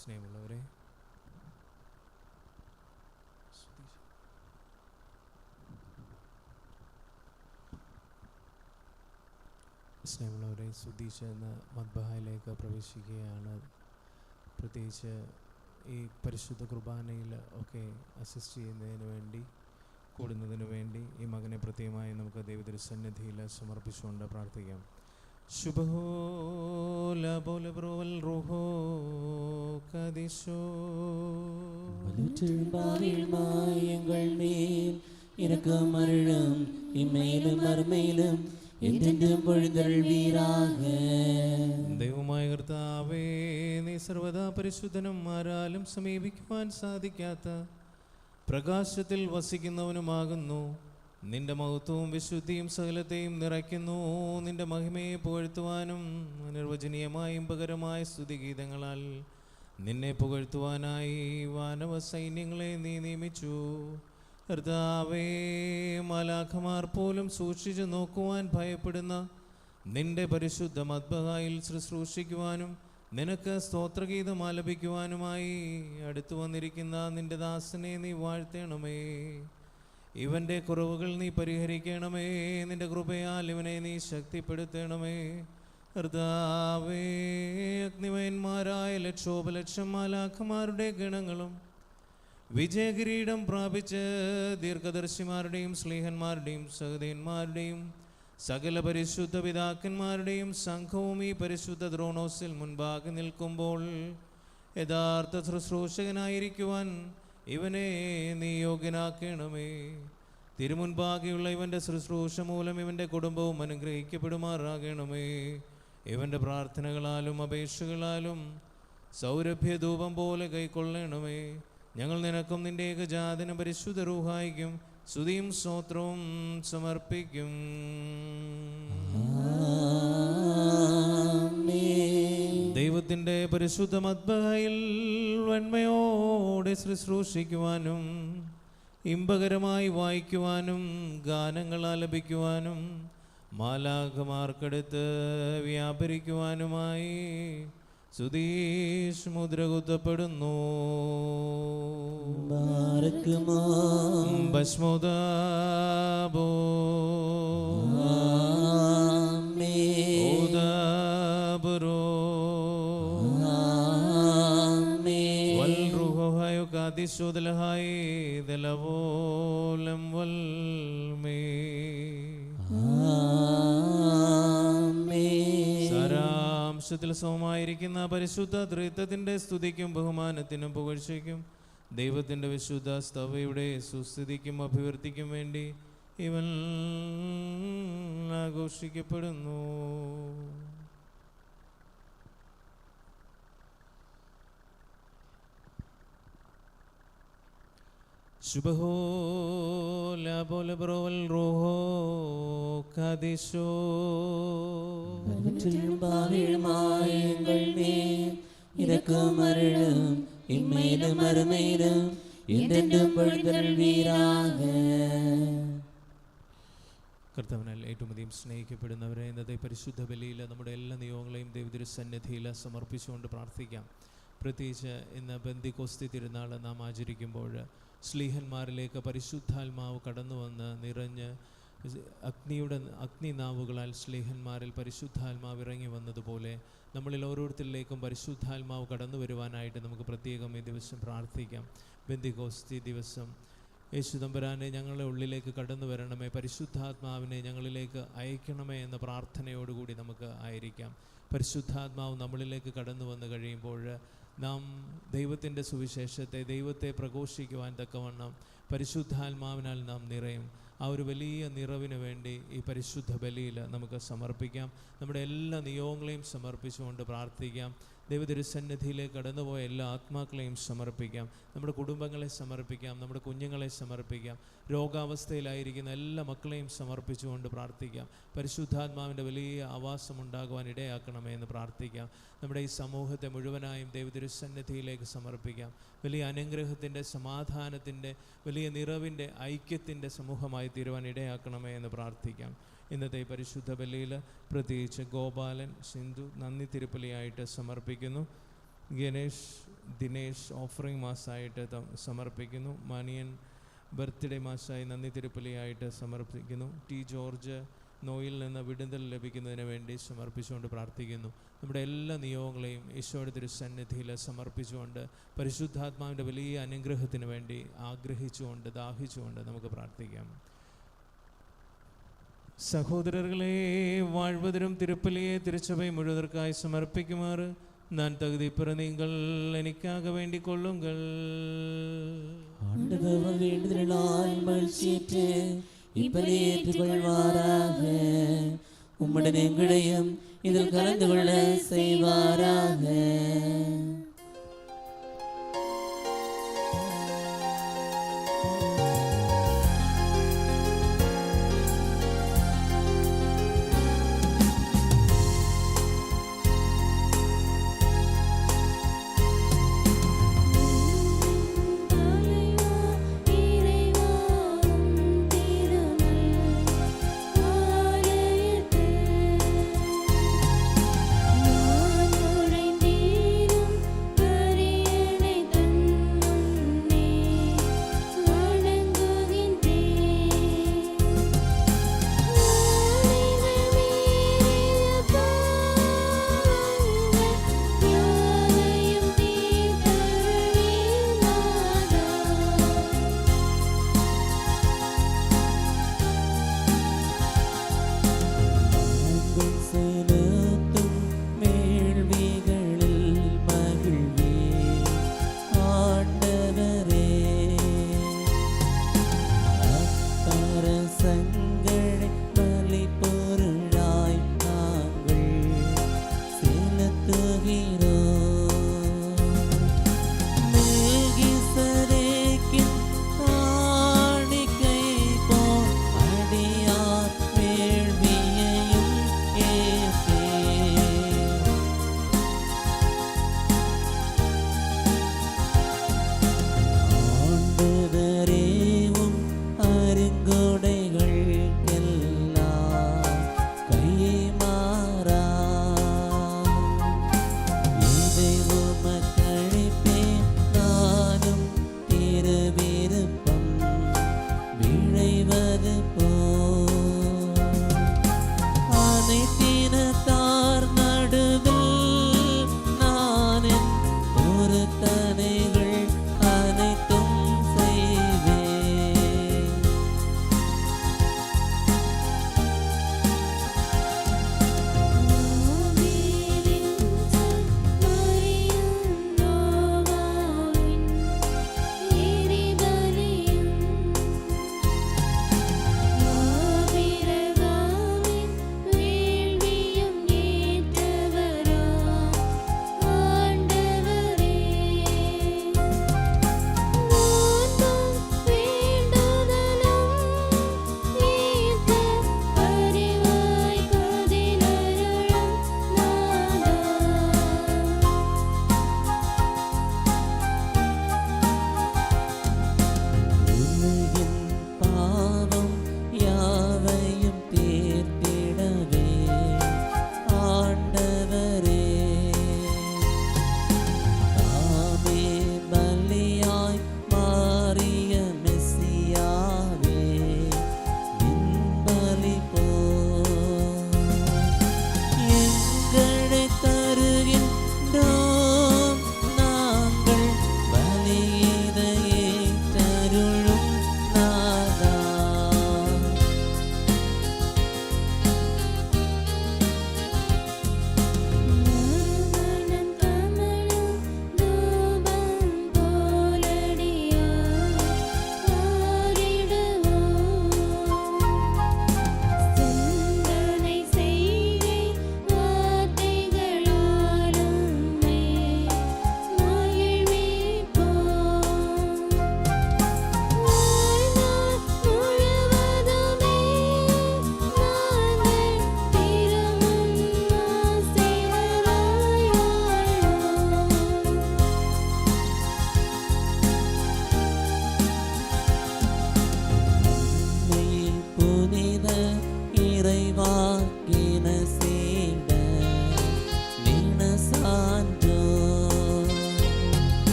സ്നേഹമുള്ളവരെ, സുദീഷ് എന്ന മദ്ബഹായിലേക്ക് പ്രവേശിക്കുകയാണ്. പ്രത്യേകിച്ച് ഈ പരിശുദ്ധ കുർബാനയിൽ ഒക്കെ അസിസ്റ്റ് ചെയ്യുന്നതിന് വേണ്ടി, കൂടുന്നതിന് വേണ്ടി ഈ മകനെ പ്രത്യേകമായി നമുക്ക് ദൈവതിരുസന്നിധിയിൽ സമർപ്പിച്ചുകൊണ്ട് പ്രാർത്ഥിക്കാം. ദൈവമായ കർത്താവേ, നീ സർവദാ പരിശുദ്ധനും ആരാലും സമീപിക്കുവാൻ സാധിക്കാത്ത പ്രകാശത്തിൽ വസിക്കുന്നവനുമാകുന്നു. നിന്റെ മഹത്വവും വിശുദ്ധിയും സകലത്തെയും നിറയ്ക്കുന്നു. നിന്റെ മഹിമയെ പുകഴ്ത്തുവാനും അനിർവചനീയമായ ഇമ്പകരമായ സ്തുതിഗീതങ്ങളാൽ നിന്നെ പുകഴ്ത്തുവാനായി വാനവ സൈന്യങ്ങളെ നീ നിയമിച്ചു. കർത്താവേ, മാലാഖമാർ പോലും സൂക്ഷിച്ചു നോക്കുവാൻ ഭയപ്പെടുന്ന നിന്റെ പരിശുദ്ധ മദ്ബഹായിൽ ശുശ്രൂഷിക്കുവാനും നിനക്ക് സ്തോത്രഗീതം ആലപിക്കുവാനുമായി അടുത്തു വന്നിരിക്കുന്ന നിന്റെ ദാസനെ നീ വാഴ്ത്തണമേ. ഇവൻ്റെ കുറവുകൾ നീ പരിഹരിക്കണമേ. നിന്റെ കൃപയാൽ ഇവനെ നീ ശക്തിപ്പെടുത്തണമേ. കർത്താവേ, അഗ്നിമയന്മാരായ ലക്ഷോപലക്ഷം മാലാഖമാരുടെ ഗണങ്ങളും വിജയകിരീടം പ്രാപിച്ച് ദീർഘദർശിമാരുടെയും സ്ലീഹന്മാരുടെയും സഹോദയന്മാരുടെയും സകല പരിശുദ്ധ പിതാക്കന്മാരുടെയും സംഘവും ഈ പരിശുദ്ധ ദ്രോണോസിൽ മുൻപാകെ നിൽക്കുമ്പോൾ യഥാർത്ഥ ശുശ്രൂഷകനായിരിക്കുവാൻ ഇവനെ നീ യോഗ്യനാക്കണമേ. തിരുമുൻപാകെയുള്ള ഇവൻ്റെ ശുശ്രൂഷ മൂലം ഇവൻ്റെ കുടുംബവും അനുഗ്രഹിക്കപ്പെടുമാറാകണമേ. ഇവൻ്റെ പ്രാർത്ഥനകളാലും അപേക്ഷകളാലും സൗരഭ്യധൂപം പോലെ കൈക്കൊള്ളണമേ. ഞങ്ങൾ നിനക്കും നിന്റെ ഏകജാതന പരിശുദ്ധ റൂഹായിക്കും സ്തുതിയും സ്തോത്രവും സമർപ്പിക്കും. ദൈവത്തിൻ്റെ പരിശുദ്ധ മദ്ബഹായിൽ വന്മയോടെ ശുശ്രൂഷിക്കുവാനും ഇമ്പകരമായി വായിക്കുവാനും ഗാനങ്ങൾ ആലപിക്കുവാനും മാലാഖമാർക്കടുത്ത് വ്യാപരിക്കുവാനുമായി സുദീഷ് മുദ്രകുത്തപ്പെടുന്നു. ഭസ്മോദാബോ ഓദാബരോ വൽറുഹോഹയോ കാദിശോദലഹായി ദലവോലം വൽമേ. സാരാംശത്തിൽ സമമായിരിക്കുന്ന പരിശുദ്ധ ത്രിത്വത്തിൻ്റെ സ്തുതിക്കും ബഹുമാനത്തിനും പുകഴ്ചയ്ക്കും ദൈവത്തിൻ്റെ വിശുദ്ധ സ്തവയുടെ സുസ്ഥിതിക്കും അഭിവൃദ്ധിക്കും വേണ്ടി ഇവൻ ആഘോഷിക്കപ്പെടുന്നു. ശുഭഹോ ലാബോലബ്രോവൽ റോഹോ കാദിശോ കർത്താവിനാൽ ഏറ്റവും അധികം സ്നേഹിക്കപ്പെടുന്നവരെ, ഇന്നത്തെ പരിശുദ്ധ ബലിയിൽ നമ്മുടെ എല്ലാ നിയോഗങ്ങളെയും ദൈവതിരുസന്നിധിയിൽ സമർപ്പിച്ചുകൊണ്ട് പ്രാർത്ഥിക്കാം. പ്രത്യേകിച്ച് ഇന്ന് പെന്തിക്കോസ്തി തിരുനാൾ നാം ആചരിക്കുമ്പോൾ സ്ലീഹന്മാരിലേക്ക് പരിശുദ്ധാത്മാവ് കടന്നു വന്ന് നിറഞ്ഞ് അഗ്നിനാവുകളാൽ സ്ലീഹന്മാരിൽ പരിശുദ്ധാത്മാവ് ഇറങ്ങി വന്നതുപോലെ നമ്മളിൽ ഓരോരുത്തരിലേക്കും പരിശുദ്ധാത്മാവ് കടന്നു വരുവാനായിട്ട് നമുക്ക് പ്രത്യേകം ഈ ദിവസം പ്രാർത്ഥിക്കാം. പെന്തിക്കോസ്തി ദിവസം യേശു തമ്പുരാനെ ഞങ്ങളുടെ ഉള്ളിലേക്ക് കടന്നു വരണമേ, പരിശുദ്ധാത്മാവിനെ ഞങ്ങളിലേക്ക് അയക്കണമേ എന്ന പ്രാർത്ഥനയോടുകൂടി നമുക്ക് ആയിരിക്കാം. പരിശുദ്ധാത്മാവ് നമ്മളിലേക്ക് കടന്നു വന്നു കഴിയുമ്പോൾ നാം ദൈവത്തിൻ്റെ സുവിശേഷത്തെ, ദൈവത്തെ പ്രഘോഷിക്കുവാൻ തക്കവണ്ണം പരിശുദ്ധാത്മാവിനാൽ നാം നിറയും. ആ ഒരു വലിയ നിറവിന് വേണ്ടി ഈ പരിശുദ്ധ ബലിയിൽ നമുക്ക് സമർപ്പിക്കാം. നമ്മുടെ എല്ലാ നിയോഗങ്ങളെയും സമർപ്പിച്ചുകൊണ്ട് പ്രാർത്ഥിക്കാം. ദൈവതിരുസന്നിധിയിലേക്ക് കടന്നുപോയ എല്ലാ ആത്മാക്കളെയും സമർപ്പിക്കാം. നമ്മുടെ കുടുംബങ്ങളെ സമർപ്പിക്കാം. നമ്മുടെ കുഞ്ഞുങ്ങളെ സമർപ്പിക്കാം. രോഗാവസ്ഥയിലായിരിക്കുന്ന എല്ലാ മക്കളെയും സമർപ്പിച്ചുകൊണ്ട് പ്രാർത്ഥിക്കാം. പരിശുദ്ധാത്മാവിൻ്റെ വലിയ ആവാസമുണ്ടാകുവാൻ ഇടയാക്കണമേ എന്ന് പ്രാർത്ഥിക്കാം. നമ്മുടെ ഈ സമൂഹത്തെ മുഴുവനായും ദൈവതിരുസന്നിധിയിലേക്ക് സമർപ്പിക്കാം. വലിയ അനുഗ്രഹത്തിൻ്റെ, സമാധാനത്തിൻ്റെ, വലിയ നിറവിൻ്റെ, ഐക്യത്തിൻ്റെ സമൂഹമായി തീരുവാൻ ഇടയാക്കണമേ എന്ന് പ്രാർത്ഥിക്കാം. ഇന്നത്തെ പരിശുദ്ധ ബലിയിൽ പ്രത്യേകിച്ച് ഗോപാലൻ, സിന്ധു നന്ദി തിരുപ്പലിയായിട്ട് സമർപ്പിക്കുന്നു. ഗണേഷ് ദിനേഷ് ഓഫറിംഗ് മാസമായിട്ട് സമർപ്പിക്കുന്നു. മണിയൻ ബർത്ത്ഡേ മാസമായി നന്ദി തിരുപ്പലിയായിട്ട് സമർപ്പിക്കുന്നു. ടി ജോർജ് നോയിൽ നിന്ന് വിടുതൽ ലഭിക്കുന്നതിന് വേണ്ടി സമർപ്പിച്ചുകൊണ്ട് പ്രാർത്ഥിക്കുന്നു. നമ്മുടെ എല്ലാ നിയോഗങ്ങളെയും ഈശോയുടെ തിരുസന്നിധിയിൽ സമർപ്പിച്ചുകൊണ്ട് പരിശുദ്ധാത്മാവിൻ്റെ വലിയ അനുഗ്രഹത്തിന് വേണ്ടി ആഗ്രഹിച്ചുകൊണ്ട് ദാഹിച്ചുകൊണ്ട് നമുക്ക് പ്രാർത്ഥിക്കാം. സഹോദരர்களே, வாழ்வதரும் திருப்பலியை திருச்சபை முழுவதற்காய் சமர்ப்பிக்குமாறு நான் தகுதி பெற நீங்கள் எனக்காக வேண்டிக் கொள்ளுங்கள். ஆண்டவர் வேண்டுதலால் மகிழ்ச்சியற்று இப்பலி ஏற்றுக்கொள்வாராக. உம்முடன் எங்களையும் இதில் கலந்து கொள்ள செய்வாராக. நான் நுழைந்தேனும்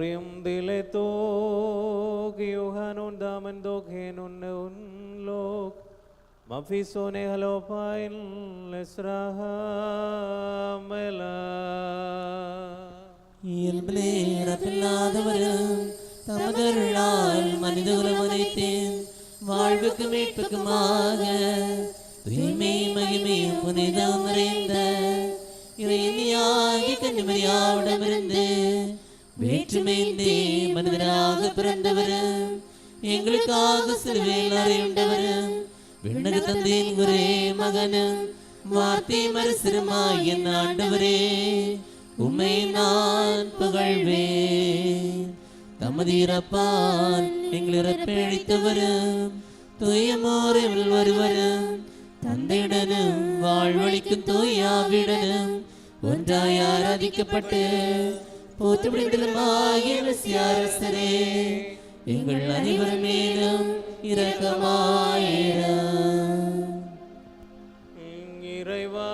Morium dileto Giohanun damen doghenun neunlok Mafisone halopain lesrahamela இயல்பில்லாதவரும் தமதருளால் மனிதகுலம் அனைத்தின் வாழ்வுக்கு மீட்புக்குமாக தூய்மை மகிமையும் புனிதம் நிறைந்த இறையாகி கன்னிமரியாவிடமிருந்து வேற்றுமையின்றி மனிதராக பிறந்தவரும் எங்களுக்காக சிலுவையில் அறையுண்டவரும் விண்ணக தந்தையின் ஒரே மகனும் வார்த்தை மறுசிறுமாய் என் ஆண்டவரே உம்மை நான் புகழ்வேன். தமது இறப்பால் எங்கள் இறப்பை அழித்தவரும் தூயமோரில் வருவரும் தந்தையுடனும் வாழ்வழிக்கும் தூயாவிடனும் ஒன்றாய் ஆராதிக்கப்பட்டு போற்றப்படுகின்றமாகிய அரசரே எங்கள் அனைவர் மேலும் இரக்கமாயிரம். இறைவா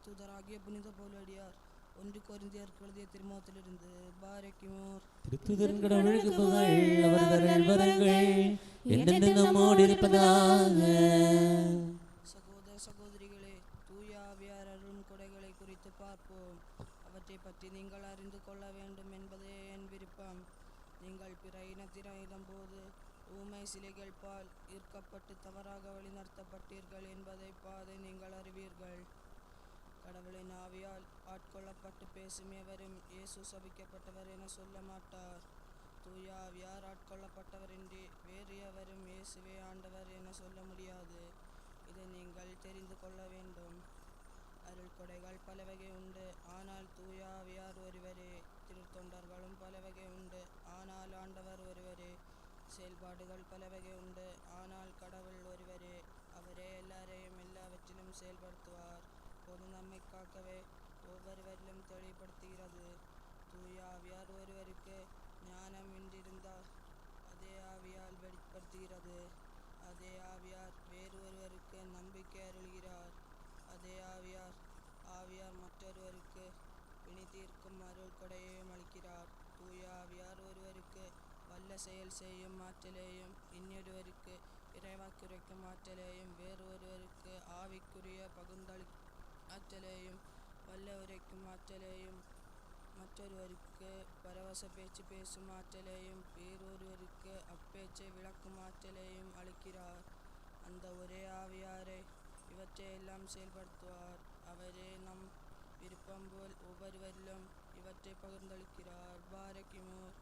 திருத்தூதராகிய புனித பவுலடியார் 1 கொரிந்தியருக்கு எழுதிய திருமுகத்திலிருந்து பாரக்கிமோர். திருத்துதன் கடவுளுக்கு புகழ், அவர் அருள் வரங்கள் என்றென்றும் நம்மோடு இருப்பதாக. சகோதர சகோதரிகளே, தூய ஆவியார் அருளும் கொடைகளை குறித்து பார்ப்போம். அவற்றை பற்றி நீங்கள் அறிந்து கொள்ள வேண்டும் என்பதே என் விருப்பம். நீங்கள் பிற இனத்தினரிடம் போது ஊமை சிலைகள் பால் ஈர்க்கப்பட்டு தவறாக வழிநடத்தப்பட்டீர்கள் என்பதை பாதை நீங்கள் அறிவீர்கள். கடவுளின் ஆவியால் ஆட்கொள்ளப்பட்டு பேசும் எவரும் இயேசு சபிக்கப்பட்டவர் என சொல்ல மாட்டார். தூய ஆவியார் ஆட்கொள்ளப்பட்டவரின்றி வேறு எவரும் இயேசுவே ஆண்டவர் என சொல்ல முடியாது. இதை நீங்கள் தெரிந்து கொள்ள வேண்டும். அருள் கொடைகள் பல வகை உண்டு, ஆனால் தூய ஆவியார் ஒருவரே. திருத்தொண்டர்களும் பல வகை உண்டு, ஆனால் ஆண்டவர் ஒருவரே. செயல்பாடுகள் பல வகை உண்டு, ஆனால் கடவுள் ஒருவரே. அவரே எல்லாரையும் எல்லாவற்றிலும் செயல்படுத்துவார். பொது நம்மை காக்கவே ஒவ்வொருவரிலும் தெளிவுபடுத்துகிறது. தூய ஆவியார் ஒருவருக்கு ஞானம் இன்றிருந்தால் அதே ஆவியால் வெளிப்படுத்துகிறது. அதே ஆவியார் வேறு ஒருவருக்கு நம்பிக்கை அருள்கிறார். அதே ஆவியார் மற்றொருவருக்கு பிணி தீர்க்கும் அருள் கொடையையும் அளிக்கிறார். தூய ஆவியார் ஒருவருக்கு வல்ல செயல் செய்யும் ஆற்றலையும், இன்னொருவருக்கு இறைவாக்குரைக்கும் ஆற்றலையும், வேறு ஒருவருக்கு ஆவிக்குரிய பகுந்தளி ஆற்றலையும், வல்ல உரைக்கும் ஆற்றலையும், மற்றொருவருக்கு பரவச பேச்சு பேசும் ஆற்றலையும், வேறொருவருக்கு அப்பேச்சை விளக்கும் ஆற்றலையும் அளிக்கிறார். அந்த ஒரே ஆவியாரே இவற்றையெல்லாம் செயல்படுத்துவார். அவரே நம் விருப்பம் போல் ஒவ்வொருவரிலும் இவற்றை பகிர்ந்தளிக்கிறார். பாரக்கிமோர்.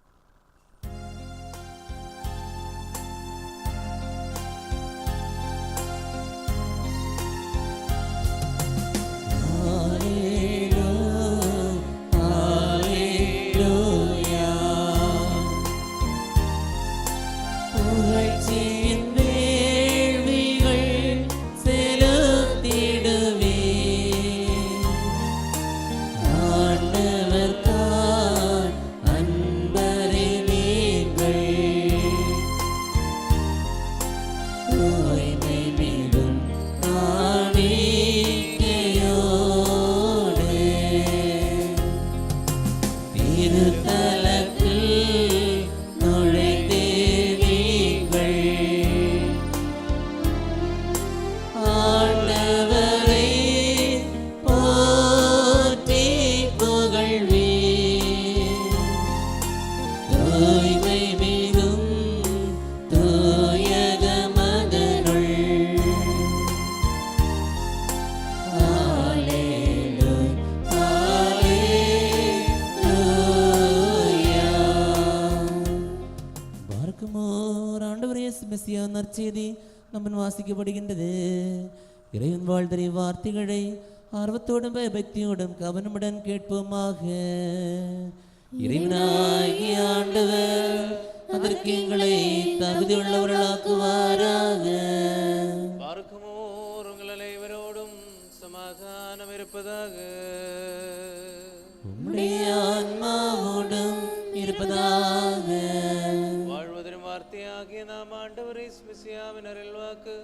நற்செய்தி நம்மன் வாசிக்கப்படுகின்றது. இறைவன் வாழ்தரை வார்த்தைகளை ஆர்வத்தோடும் பயபக்தியோடும் கவனமுடன் கேட்போமாக. இறைவனாகிய ஆண்டவர் அதற்கு எங்களை தகுதியுள்ளவர்களாக்குவாராக. பார்க்குமோர் உங்கள் அனைவரோடும் சமாதானம் இருப்பதாக. உம்முடைய ஆன்மாவோடும் இருப்பதாக. வாழ்வதரும் வார்த்தையாகிய நாம் ஆண்டவரை மெசியாவின் அருள்வாக்கு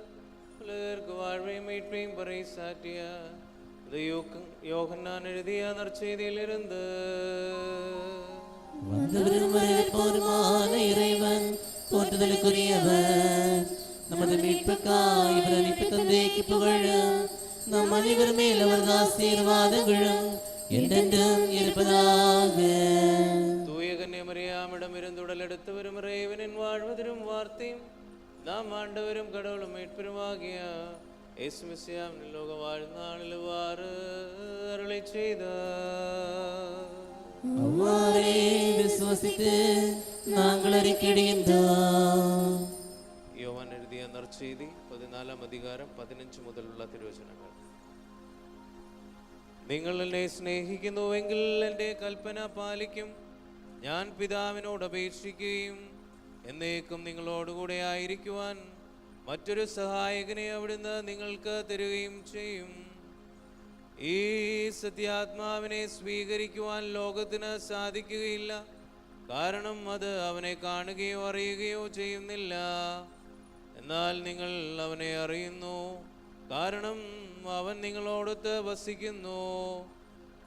உலகிற்கு வாழ்வையும் மீட்பையும் பறைசாற்றிய யோகன்னான் எழுதிய நற்செய்தியிலிருந்து வந்தவருமான இறைவன் போற்றுதலுக்குரியவர். நமது மீட்புக்காய் இவர் அனுப்பி தந்தைக்கு புகழும். நம் அனைவர் மேல் அவரது ஆசீர்வாதங்களும் என்றென்றும் இருப்பதாக. தூய கன்னிமரியாமிடம் இருந்து உடல் எடுத்து வரும் இறைவனின் வாழ்வதரும் வார்த்தையும் நாம் ஆண்டவரும் கடவுளும் மீட்பெருமாகிய இயேசு மெசியாவின் லோக வாழ்நாளில் இவ்வாறு அருளை செய்தார். அவ்வாறே விசுவசித்து நாங்கள் அறிக்கையிடுகின்றோம். யோவான் எழுதிய நற்செய்தி 14 அதிகாரம் 15 முதல் உள்ள திருவചനങ്ങൾ. നിങ്ങൾ എന്നെ സ്നേഹിക്കുന്നുവെങ്കിൽ എൻ്റെ കൽപ്പന പാലിക്കും. ഞാൻ പിതാവിനോട് അപേക്ഷിക്കുകയും എന്നേക്കും നിങ്ങളോടുകൂടെ ആയിരിക്കുവാൻ മറ്റൊരു സഹായകനെ അവിടുന്ന് നിങ്ങൾക്ക് തരുകയും ചെയ്യും. ഈ സത്യാത്മാവിനെ സ്വീകരിക്കുവാൻ ലോകത്തിന് സാധിക്കുകയില്ല, കാരണം അത് അവനെ കാണുകയോ അറിയുകയോ ചെയ്യുന്നില്ല. എന്നാൽ നിങ്ങൾ അവനെ അറിയുന്നു, കാരണം അവൻ നിങ്ങളോടൊത്ത് വസിക്കുന്നു.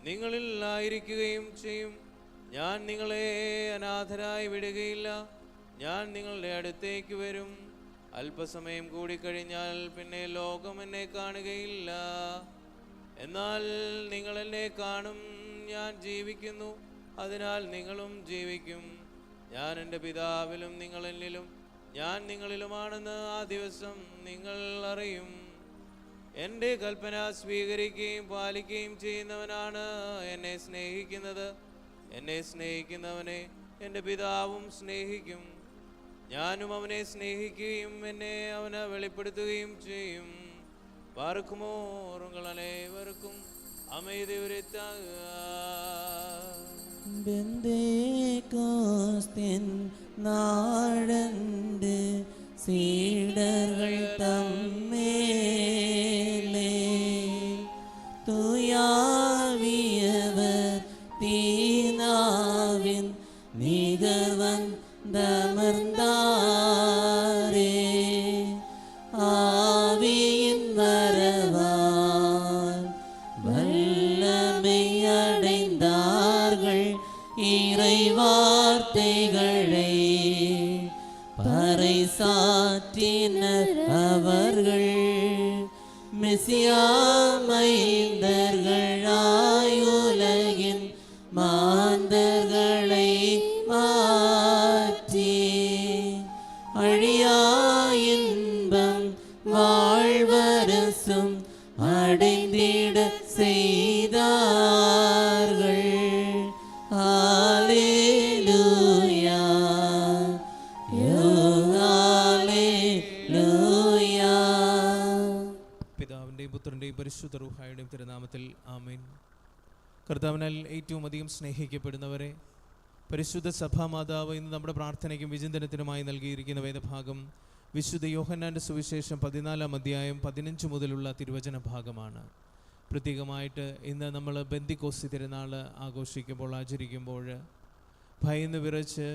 നിങ്ങളിൽ ആയിരിക്കുകയും ചെയ്യും. ഞാൻ നിങ്ങളെ അനാഥരായി വിടുകയില്ല. ഞാൻ നിങ്ങളുടെ അടുത്തേക്ക് വരും. അല്പസമയം കൂടിക്കഴിഞ്ഞാൽ പിന്നെ ലോകം എന്നെ കാണുകയില്ല. എന്നാൽ നിങ്ങൾ എന്നെ കാണും. ഞാൻ ജീവിക്കുന്നു, അതിനാൽ നിങ്ങളും ജീവിക്കും. ഞാൻ എൻ്റെ പിതാവിലും നിങ്ങൾ എന്നിലും, ഞാൻ നിങ്ങളിലുമാണെന്ന് ആ ദിവസം നിങ്ങൾ അറിയും. എൻ്റെ കൽപ്പന സ്വീകരിക്കുകയും പാലിക്കുകയും ചെയ്യുന്നവനാണ് എന്നെ സ്നേഹിക്കുന്നത്. എന്നെ സ്നേഹിക്കുന്നവനെ എൻ്റെ പിതാവും സ്നേഹിക്കും. ഞാനും അവനെ സ്നേഹിക്കുകയും എന്നെ അവന് വെളിപ്പെടുത്തുകയും ചെയ്യും. പാർക്കുമോർ ഉങ്ങൾ അനേവർക്കും அமைதி உரித்தாகுக. பெந்தேகோஸ்தின் நாடண்டு சீடர்கள் தம்மேலே தூயாவியவர் தீனாவின் நிகழ்வன் தமர்ந்தாரே ஆவியின் வரவால் வல்லமை அடைந்தார்கள். இறை வார்த்தைகளை பறைசாற்றினர் அவர்கள். மெசியா மைந்தர்களாய் உலகின் மாந்தர்களை மாற்றி அழியா இன்பம் வாழ்வரசும் அடைந்திட செய்தார்கள். ஹல்லேலூயா, ഹല്ലേലൂയാ. പിതാവിൻ്റെയും പുത്രൻ്റെയും പരിശുദ്ധ റൂഹായുടെയും തിരുനാമത്തിൽ ആമേൻ. കർത്താവിനാൽ ഏറ്റവും അധികം സ്നേഹിക്കപ്പെടുന്നവരെ, പരിശുദ്ധ സഭാമാതാവ് ഇന്ന് നമ്മുടെ പ്രാർത്ഥനയ്ക്കും വിചിന്തനത്തിനുമായി നൽകിയിരിക്കുന്ന വേദഭാഗം വിശുദ്ധ യോഹന്നാൻ്റെ സുവിശേഷം 14-ാം അധ്യായം 15 മുതലുള്ള തിരുവചന ഭാഗമാണ്. പ്രത്യേകമായിട്ട് ഇന്ന് നമ്മൾ ബെന്തിക്കോസ്തി തിരുനാൾ ആചരിക്കുമ്പോൾ ഭയന്ന് വിറച്ച്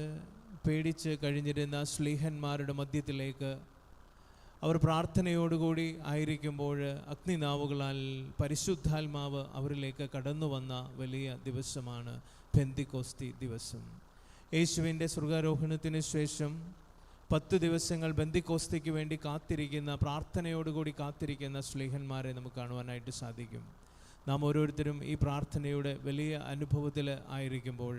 പേടിച്ച് കഴിഞ്ഞിരുന്ന ശ്ലീഹന്മാരുടെ മധ്യത്തിലേക്ക് അവർ പ്രാർത്ഥനയോടുകൂടി ആയിരിക്കുമ്പോൾ അഗ്നിനാവുകളാൽ പരിശുദ്ധാത്മാവ് അവരിലേക്ക് കടന്നു വന്ന വലിയ ദിവസമാണ് ബെന്തിക്കോസ്തി ദിവസം. യേശുവിൻ്റെ സ്വർഗാരോഹണത്തിന് ശേഷം 10 ദിവസങ്ങൾ ബെന്തിക്കോസ്തിക്ക് വേണ്ടി കാത്തിരിക്കുന്ന, പ്രാർത്ഥനയോടുകൂടി കാത്തിരിക്കുന്ന ശ്ലീഹന്മാരെ നമുക്ക് കാണുവാനായിട്ട് സാധിക്കും. നാം ഓരോരുത്തരും ഈ പ്രാർത്ഥനയുടെ വലിയ അനുഭവത്തിൽ ആയിരിക്കുമ്പോൾ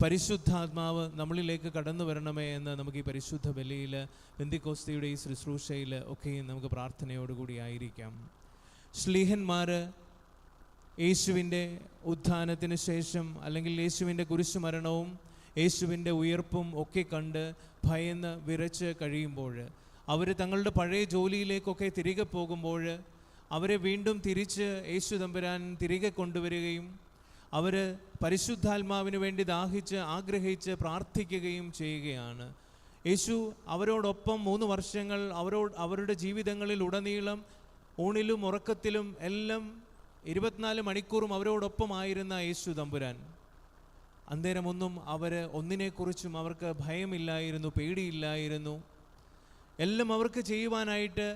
പരിശുദ്ധാത്മാവ് നമ്മളിലേക്ക് കടന്നു വരണമേ എന്ന് നമുക്ക് ഈ പരിശുദ്ധ ബലിയിൽ, ബെന്തിക്കോസ്തിയുടെ ഈ ശുശ്രൂഷയിൽ ഒക്കെയും നമുക്ക് പ്രാർത്ഥനയോടുകൂടി ആയിരിക്കാം. ശ്ലീഹന്മാർ യേശുവിൻ്റെ ഉത്ഥാനത്തിന് ശേഷം, അല്ലെങ്കിൽ യേശുവിൻ്റെ കുരിശുമരണവും യേശുവിൻ്റെ ഉയർപ്പും ഒക്കെ കണ്ട് ഭയന്ന് വിറച്ച് കഴിയുമ്പോൾ, അവർ തങ്ങളുടെ പഴയ ജോലിയിലേക്കൊക്കെ തിരികെ പോകുമ്പോൾ അവരെ വീണ്ടും തിരിച്ച് യേശു തമ്പുരാൻ തിരികെ കൊണ്ടുവരികയും അവർ പരിശുദ്ധാത്മാവിന് വേണ്ടി ദാഹിച്ച് ആഗ്രഹിച്ച് പ്രാർത്ഥിക്കുകയും ചെയ്യുകയാണ്. യേശു അവരോടൊപ്പം 3 വർഷങ്ങൾ അവരുടെ ജീവിതങ്ങളിൽ ഉടനീളം ഊണിലും ഉറക്കത്തിലും എല്ലാം 24 മണിക്കൂറും അവരോടൊപ്പമായിരുന്ന യേശു തമ്പുരാൻ അന്നേരമൊന്നും ഒന്നിനെക്കുറിച്ചും അവർക്ക് ഭയമില്ലായിരുന്നു, പേടിയില്ലായിരുന്നു. എല്ലാം അവർക്ക് ചെയ്യുവാനായിട്ട്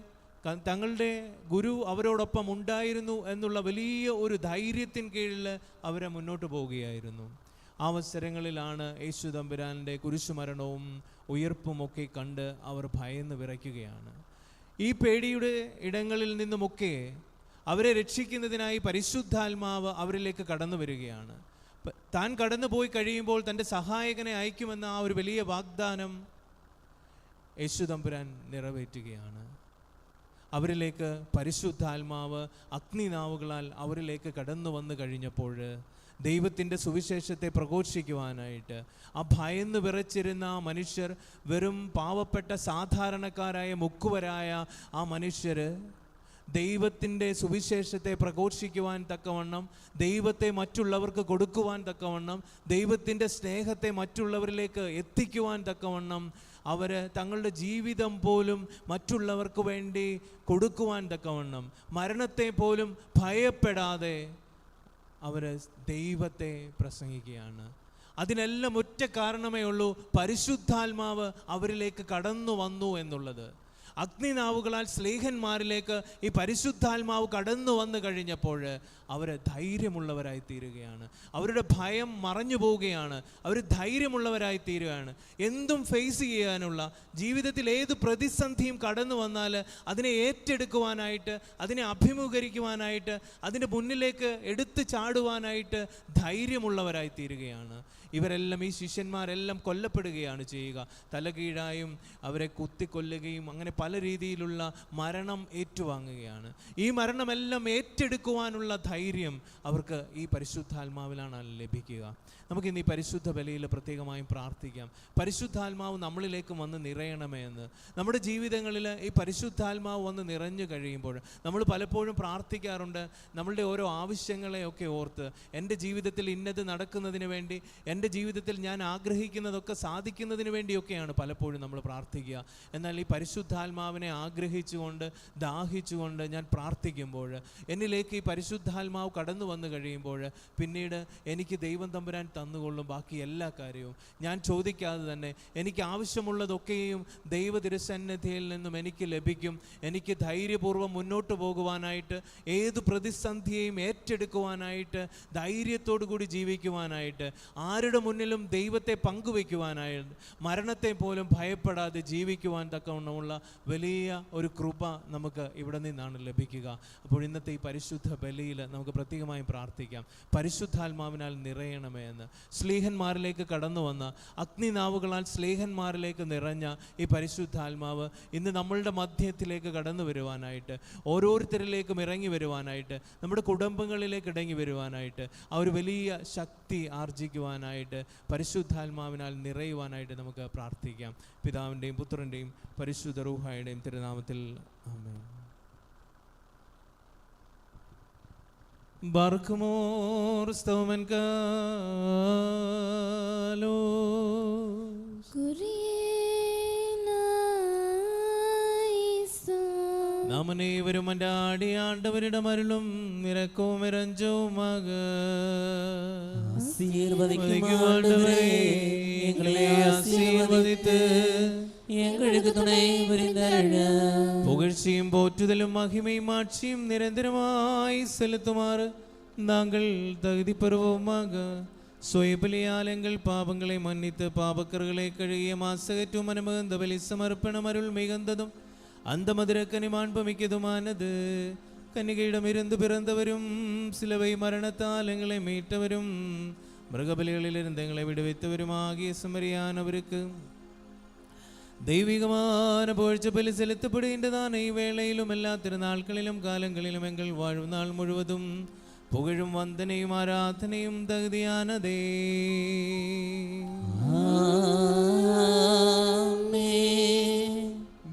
തങ്ങളുടെ ഗുരു അവരോടൊപ്പം ഉണ്ടായിരുന്നു എന്നുള്ള വലിയ ഒരു ധൈര്യത്തിൻ കീഴിൽ അവരെ മുന്നോട്ട് പോവുകയായിരുന്നു. ആ അവസരങ്ങളിലാണ് യേശു തമ്പുരാൻ്റെ കുരിശുമരണവും ഉയർപ്പുമൊക്കെ കണ്ട് അവർ ഭയന്ന് വിറയ്ക്കുകയാണ്. ഈ പേടിയുടെ ഇടങ്ങളിൽ നിന്നുമൊക്കെ അവരെ രക്ഷിക്കുന്നതിനായി പരിശുദ്ധാത്മാവ് അവരിലേക്ക് കടന്നു വരികയാണ്. താൻ കടന്നു പോയി കഴിയുമ്പോൾ തൻ്റെ സഹായകനെ അയക്കുമെന്ന ആ ഒരു വലിയ വാഗ്ദാനം യേശു തമ്പുരാൻ നിറവേറ്റുകയാണ്. അവരിലേക്ക് പരിശുദ്ധാത്മാവ് അഗ്നിനാവുകളാൽ അവരിലേക്ക് കടന്നു വന്നു കഴിഞ്ഞപ്പോൾ ദൈവത്തിൻ്റെ സുവിശേഷത്തെ പ്രഘോഷിക്കുവാനായിട്ട് ആ ഭയന്ന് വിറച്ചിരുന്ന ആ മനുഷ്യർ, വെറും പാവപ്പെട്ട സാധാരണക്കാരായ മുക്കുവരായ ആ മനുഷ്യർ ദൈവത്തിൻ്റെ സുവിശേഷത്തെ പ്രഘോഷിക്കുവാൻ തക്കവണ്ണം, ദൈവത്തെ മറ്റുള്ളവർക്ക് കൊടുക്കുവാൻ തക്കവണ്ണം, ദൈവത്തിൻ്റെ സ്നേഹത്തെ മറ്റുള്ളവരിലേക്ക് എത്തിക്കുവാൻ തക്കവണ്ണം അവർ തങ്ങളുടെ ജീവിതം പോലും മറ്റുള്ളവർക്ക് വേണ്ടി കൊടുക്കുവാൻ തക്കവണ്ണം, മരണത്തെ പോലും ഭയപ്പെടാതെ അവർ ദൈവത്തെ പ്രസംഗിക്കുകയാണ്. അതിനെല്ലാം ഒറ്റ കാരണമേ ഉള്ളൂ, പരിശുദ്ധാത്മാവ് അവരിലേക്ക് കടന്നു വന്നു എന്നുള്ളത്. അഗ്നിനാവുകളാൽ സ്ലേഹന്മാരിലേക്ക് ഈ പരിശുദ്ധാത്മാവ് കടന്നു വന്നു കഴിഞ്ഞപ്പോൾ അവർ ധൈര്യമുള്ളവരായി തീരുകയാണ്. അവരുടെ ഭയം മറഞ്ഞു പോവുകയാണ്. അവർ ധൈര്യമുള്ളവരായി തീരുകയാണ്. എന്തും ഫേസ് ചെയ്യാനുള്ള, ജീവിതത്തിൽ ഏത് പ്രതിസന്ധിയും കടന്നു വന്നാൽ അതിനെ ഏറ്റെടുക്കുവാനായിട്ട്, അതിനെ അഭിമുഖീകരിക്കുവാനായിട്ട്, അതിൻ്റെ മുന്നിലേക്ക് എടുത്തു ചാടുവാനായിട്ട് ധൈര്യമുള്ളവരായി തീരുകയാണ്. ഇവരെല്ലാം, ഈ ശിഷ്യന്മാരെല്ലാം കൊല്ലപ്പെടുകയാണ് ചെയ്യുക. തലകീഴായും അവരെ കുത്തിക്കൊല്ലുകയും അങ്ങനെ പല രീതിയിലുള്ള മരണം ഏറ്റുവാങ്ങുകയാണ്. ഈ മരണമെല്ലാം ഏറ്റെടുക്കുവാനുള്ള ധൈര്യം അവർക്ക് ഈ പരിശുദ്ധാത്മാവിലാണ് ലഭിക്കുക. നമുക്കിന്ന് ഈ പരിശുദ്ധ ബലിയിൽ പ്രത്യേകമായും പ്രാർത്ഥിക്കാം. പരിശുദ്ധാത്മാവ് നമ്മളിലേക്ക് വന്ന് നിറയണമേ എന്ന്. നമ്മുടെ ജീവിതങ്ങളിൽ ഈ പരിശുദ്ധാത്മാവ് വന്ന് നിറഞ്ഞു കഴിയുമ്പോൾ നമ്മൾ പലപ്പോഴും പ്രാർത്ഥിക്കാറുണ്ട്, നമ്മളുടെ ഓരോ ആവശ്യങ്ങളെയൊക്കെ ഓർത്ത്. എൻ്റെ ജീവിതത്തിൽ ഇന്നത് നടക്കുന്നതിന് വേണ്ടി, എൻ്റെ ജീവിതത്തിൽ ഞാൻ ആഗ്രഹിക്കുന്നതൊക്കെ സാധിക്കുന്നതിന് വേണ്ടിയൊക്കെയാണ് പലപ്പോഴും നമ്മൾ പ്രാർത്ഥിക്കുക. എന്നാൽ ഈ പരിശുദ്ധാത്മാവിനെ ആഗ്രഹിച്ചുകൊണ്ട്, ദാഹിച്ചുകൊണ്ട് ഞാൻ പ്രാർത്ഥിക്കുമ്പോൾ, എന്നിലേക്ക് ഈ പരിശുദ്ധാത്മാവ് കടന്നു വന്നു കഴിയുമ്പോൾ പിന്നീട് എനിക്ക് ദൈവം തമ്പുരാൻ തന്നുകൊള്ളും ബാക്കി എല്ലാ കാര്യവും. ഞാൻ ചോദിക്കാതെ തന്നെ എനിക്ക് ആവശ്യമുള്ളതൊക്കെയും ദൈവ തിരുസന്നിധിയിൽ നിന്നും എനിക്ക് ലഭിക്കും. എനിക്ക് ധൈര്യപൂർവ്വം മുന്നോട്ട് പോകുവാനായിട്ട്, ഏത് പ്രതിസന്ധിയെയും ഏറ്റെടുക്കുവാനായിട്ട്, ധൈര്യത്തോടു കൂടി ജീവിക്കുവാനായിട്ട്, ആരുടെ മുന്നിലും ദൈവത്തെ പങ്കുവയ്ക്കുവാനായിട്ട്, മരണത്തെ പോലും ഭയപ്പെടാതെ ജീവിക്കുവാൻ തക്കവണ്ണമുള്ള വലിയ ഒരു കൃപ നമുക്ക് ഇവിടെ നിന്നാണ് ലഭിക്കുക. അപ്പോൾ ഇന്നത്തെ ഈ പരിശുദ്ധ ബലിയിൽ നമുക്ക് പ്രത്യേകമായും പ്രാർത്ഥിക്കാം, പരിശുദ്ധാത്മാവിനാൽ നിറയണമേ എന്ന്. സ്ലീഹന്മാരിലേക്ക് കടന്നു വന്ന, അഗ്നിനാവുകളാൽ സ്ലീഹന്മാരിലേക്ക് നിറഞ്ഞ ഈ പരിശുദ്ധാത്മാവ് ഇന്ന് നമ്മളുടെ മധ്യത്തിലേക്ക് കടന്നു വരുവാനായിട്ട്, ഓരോരുത്തരിലേക്കും ഇറങ്ങി വരുവാനായിട്ട്, നമ്മുടെ കുടുംബങ്ങളിലേക്ക് ഇറങ്ങി വരുവാനായിട്ട്, ആ ഒരു വലിയ ശക്തി ആർജിക്കുവാനായിട്ട്, പരിശുദ്ധാത്മാവിനാൽ നിറയുവാനായിട്ട് നമുക്ക് പ്രാർത്ഥിക്കാം. പിതാവിൻ്റെയും പുത്രൻ്റെയും പരിശുദ്ധ റൂഹായുടെയും തിരുനാമത്തിൽ ആമേൻ. Barkmor stomen kalos നാം അനേവരും അൻ്റെ ആണ്ടവരുടെ മരുളും നിരക്കവും ഇരഞ്ചവുമാക. പുകഴ്ചയും പോറ്റുതലും മഹിമയും ആட்சியும் നിരന്തരമായി செலுத்துமாறு நாங்கள் தகுதிப்பெறுவோமாக. സ്വയബലിയാൽ എங்கள் പാപങ്ങളെ മன்னித்து പാപക്കറുകളെ കഴുകിയ മാസകറ്റും അനുമകந்த ബലി സമർപ്പണം അരുൾ മികந்ததும் அந்த மதுரக்கனி மாண்புமிக்கதுமானது. கன்னிகையிடமிருந்து பிறந்தவரும் சிலுவை மரணத்தால் எங்களை மீட்டவரும் மிருகபலிகளிலிருந்து எங்களை விடுவித்தவருமாகிய சுமரியானவருக்கு தெய்வீகமான புகழ்ச்சி பலி செலுத்தப்படுகின்றதான இவ்வேளையிலும் எல்லா திருநாட்களிலும் காலங்களிலும் எங்கள் வாழ்நாள் முழுவதும் புகழும் வந்தனையும் ஆராதனையும் தகுதியானதே.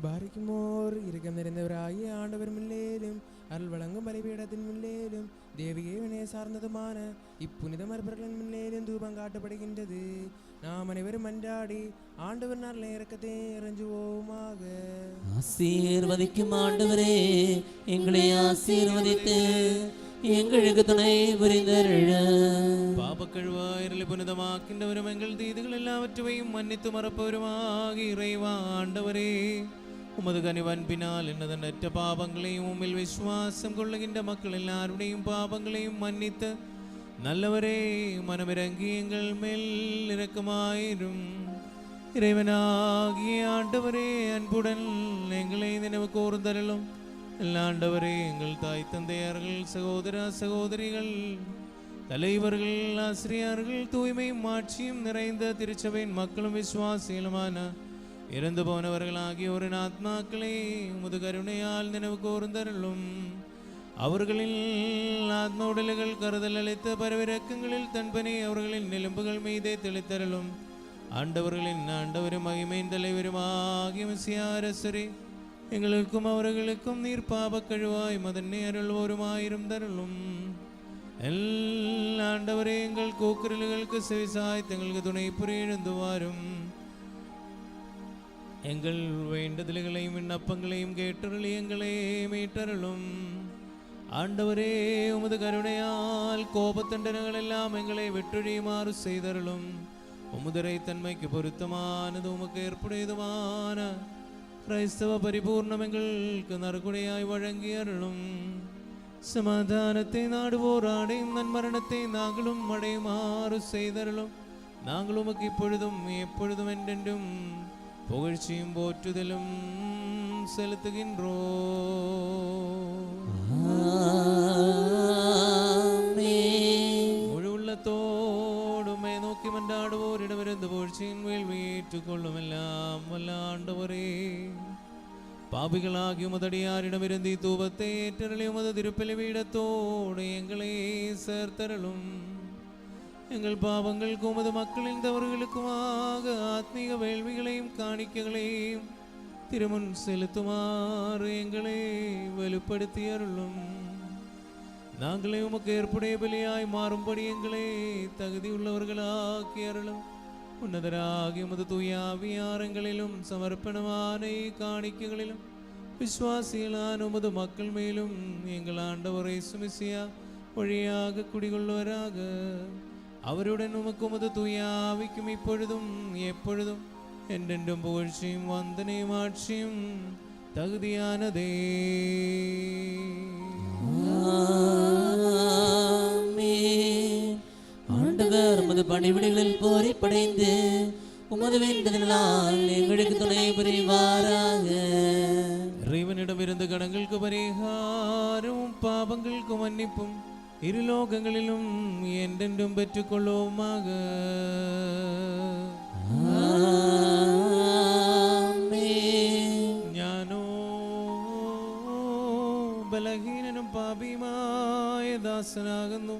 பாரிக்குமோர் இரக்கம் நிறைந்தவராகிய ஆண்டவர் முன்னேலும் அருள் வழங்கும் பலிபீடத்தின் முன்னேலும் தேவிகேவனே சார்ந்ததுமான இப்புனித மரபர்களின் முன்னேலும் தூபம் காட்டப்படுகின்றது. நாம் அனைவரும் மன்றாடி ஆண்டவர் நல்ல இரக்கத்தை இறைஞ்சுவோமாக. ஆசீர்வதிக்கும் ஆண்டவரே, எங்களை ஆசீர்வதித்து எங்களுக்கு துணை புரிந்தருள. பாபக்கழுவாயிரலை புனிதமாக்கின்றவரும் எங்கள் தீதுகள் எல்லாவற்றையும் மன்னித்து மறப்பவருமாகி இறைவா ஆண்டவரே, உமது கனிவன்பினால் என்னதற்ற பாவங்களையும் உம்மில் விசுவாசம் கொள்ளுகின்ற மக்கள் எல்லாருடையும் பாவங்களையும் மன்னித்து நல்லவரே மனமிறங்கி எங்கள் மேல் இரக்கமாயிரும். இறைவனாகிய ஆண்டவரே, அன்புடன் எங்களை நினைவு கூர்ந்தருளும். ஆண்டவரே, எங்கள் தாய் தந்தையார்கள், சகோதர சகோதரிகள், தலைவர்கள், ஆசிரியர்கள், தூய்மையும் ஆட்சியும் நிறைந்த திருச்சபையின் மக்களும் விசுவாசிகளுமான இறந்து போனவர்களாகிய ஒரு ஆத்மாக்களை உமது கருணையால் நினைவு கூர்ந்தருளும். அவர்களில் ஆத்ம உடல்கள் கருதல் அளித்த பரவிறக்கங்களில் தன்பனை அவர்களின் நிலம்புகள் மீதே தெளித்தருளும். ஆண்டவர்களின் ஆண்டவரும் மகிமையின் தலைவருமாகிய மிசியாரசரே, எங்களுக்கும் அவர்களுக்கும் நீர் பாபக் கழுவாய் மதன்னை அருள்வோருமாயிரும் தருளும். ஆண்டவரே, எங்கள் கூக்குரல்களுக்கு செவிசாய் தங்களுக்கு துணை புரிந்துவாரும். எங்கள் வேண்டுதல்களையும் விண்ணப்பங்களையும் கேட்டருளி எங்களை மீட்டருளும். ஆண்டவரே, உமது கருணையால் கோபத்தண்டனங்கள் எல்லாம் எங்களை விட்டொழியுமாறு செய்தருளும். உமுதரை தன்மைக்கு பொருத்தமானது உமக்கு ஏற்புடையதுமான ക്രൈസ്തവ പരിപൂർണമെങ്ങൾക്ക് നറുകുടയായി വഴങ്ങിയരുളും. സമാധാനത്തെ നാടുപോറാടെയും നന്മരണത്തെ നാങ്ങളും മടയുമാറു ചെയ്തരുളും. നാങ്ങളുമൊക്കെ ഇപ്പോഴും എപ്പോഴും എൻ്റെണ്ടും പുകഴ്ചയും പോറ്റുതലും செலுத்துகின்றோ. முழு உள்ளத்தோடுமே நோக்கி மன்றாடுவோரிடமிருந்து புகழ்ச்சியின் வேள்வியேற்றுக் கொள்ளும். எல்லாம் வல்ல ஆண்டவரே, பாபிகளாகி உமதடியாரிடமிருந்து தூபத்தை ஏற்றருளி உமது திருப்பலி பீடத்தோடு எங்களை சேர்த்தருளும். எங்கள் பாவங்களுக்கும் உமது மக்களின் தவறுகளுக்குமாக ஆத்மீக வேள்விகளையும் காணிக்கைகளையும் திருமுன் செலுத்துமாறு எங்களை வலுப்படுத்தி அருளும். நாங்களே உமக்கு ஏற்புடைய பலியாய் மாறும்படி எங்களை தகுதியுள்ளவர்களாக்கி அருளும். உன்னதராகி உமது தூய ஆவியாரங்களிலும் சமர்ப்பணமான காணிக்கைகளிலும் விசுவாசிகளான உமது மக்கள் மேலும் எங்கள் ஆண்டவரை சுமிசியா வழியாக குடிகொள்வராக. அவருடன் உமக்கு உமது தூய ஆவிக்கும் இப்பொழுதும் எப்பொழுதும் என்றென்றும் புகழ்ச்சியும் வந்தனையும் ஆட்சியும் தகுதியானதே. ஆண்டவர் உமது பணிவிடைகளில் போரை படைந்து உமது வேண்டுதலால் எங்களுக்கு துணை புரிவாராக. இறைவனிடமிருந்து கடங்களுக்கு பரிகாரமும் பாவங்களுக்கு மன்னிப்பும் இருலோகங்களிலும் என்றென்றும் பெற்றுக்கொள்வோமாக. ഞാനോ ബലഹീനനും പാപിയുമായ ദാസനാകുന്നു.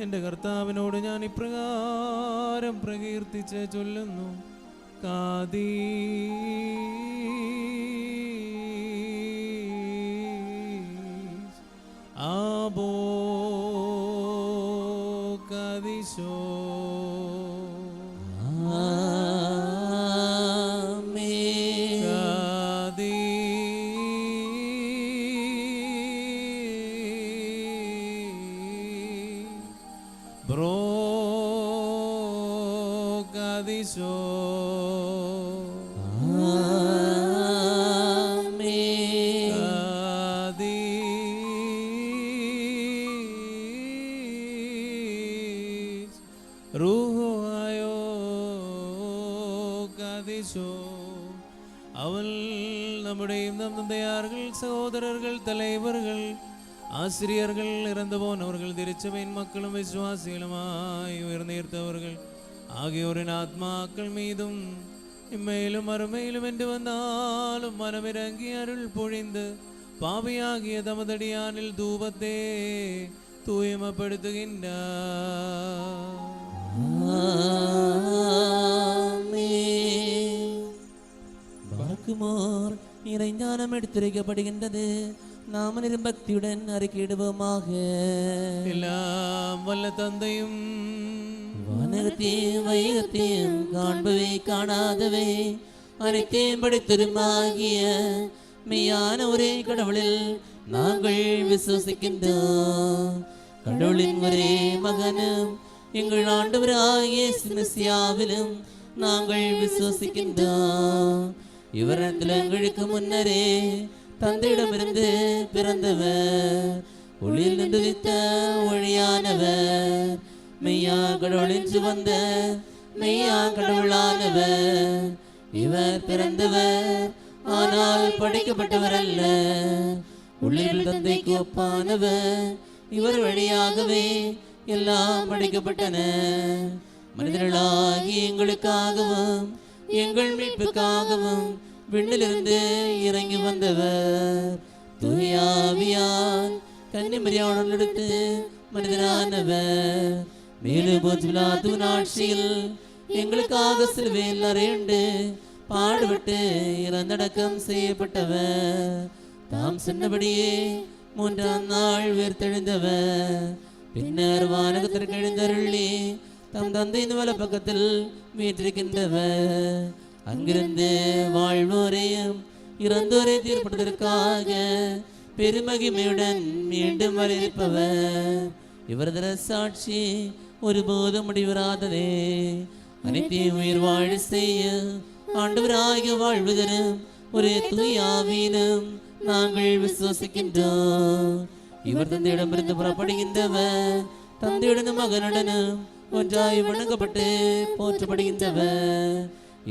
എൻ്റെ കർത്താവിനോട് ഞാൻ ഇപ്രകാരം പ്രകീർത്തിച്ച് ചൊല്ലുന്നു. കാദീ ആബോ കാദിശോ அவள் நம்முடைய தந்தையார்கள், சகோதரர்கள், தலைவர்கள், ஆசிரியர்கள், இறந்து போனவர்கள், திருச்சபையின் மக்களும் விசுவாசிகளுமாய் உயர்ந்தீர்த்தவர்கள் ஆகியோரின் ஆத்மாக்கள் மீதும் இம்மையிலும் மறுமையிலும் என்று வந்தாலும் மனமிறங்கி அருள் பொழிந்து பாவியாகிய தமதடியானில் தூபத்தே தூய்மைப்படுத்துகின்றார். வாக்குமார் இறைஞானம் எடுத்துரைக்கப்படுகின்றது. நாம நிருபக்தியுடன் அறிக்கையிடுவோமாக. எல்லாம் வல்ல தந்தையும் வானகத்தையும் வைகத்தையும் காண்பவை காணாதவை அனைத்தையும் படைத்திருமாகிய மெய்யான ஒரே கடவுளில் நாங்கள் விசுவசிக்கின்றோம். கடவுளின் ஒரே மகனும் எங்கள் ஆண்டவராகிய இயேசு மெசியாவிலும் நாங்கள் விசுவசிக்கின்றோம். இவரிடத்தில் எங்களுக்கு முன்னரே தந்தையிடமிருந்து பிறந்தவர், ஒளியில் நின்று உதித்த ஒளியானவர், மெய்யா கடவுளின் சுவந்த மெய்யா கடவுளானவர். இவர் பிறந்தவர், ஆனால் படைக்கப்பட்டவர் அல்ல. உள்ளில் தந்தைக்கு ஒப்பானவர். இவர் வழியாகவே எல்லாம் படைக்கப்பட்டன. மனிதர்களாகி எங்களுக்காகவும் எங்கள் மீட்புக்காகவும் விண்ணிலிருந்து இறங்கி வந்தவர். தூய ஆவியால் கன்னிமரியாவுடன் எடுத்து மனிதனானவர். மேலும் பிலாத்துவின் ஆட்சியில் எங்களுக்காக சிலுவையில் அறையுண்டு பாடுபட்டு இறந்தடக்கம் செய்யப்பட்டவர். தாம் சொன்னபடியே மூன்றாம் நாள் உயிர்த்தெழுந்தவர். பின்னர் வானகத்திற்கு எழுந்தருளி தம் தந்தையின் வல பக்கத்தில் வீற்றிருக்கின்றவர். அங்கிருந்து வாழ்வோரையும் இறந்தோரை தீர்ப்பதற்காக பெருமகிமையுடன் மீண்டும் வரவிருப்பவர். இவரது சாட்சி ஒருபோதும் முடிவராததே. அனைத்தையும் உயிர் வாழ செய்ய ஆண்டவராகிய வாழ்வு தரும் ஒரே தூயாவினும் நாங்கள் விசுவாசிக்கின்றோம். இவர் தந்தையிடமிருந்து புறப்படுகின்றவர், தந்தையுடனும் மகனுடனும் ஒன்றாய் வணங்கப்பட்டு போற்றப்படுகின்றவர்.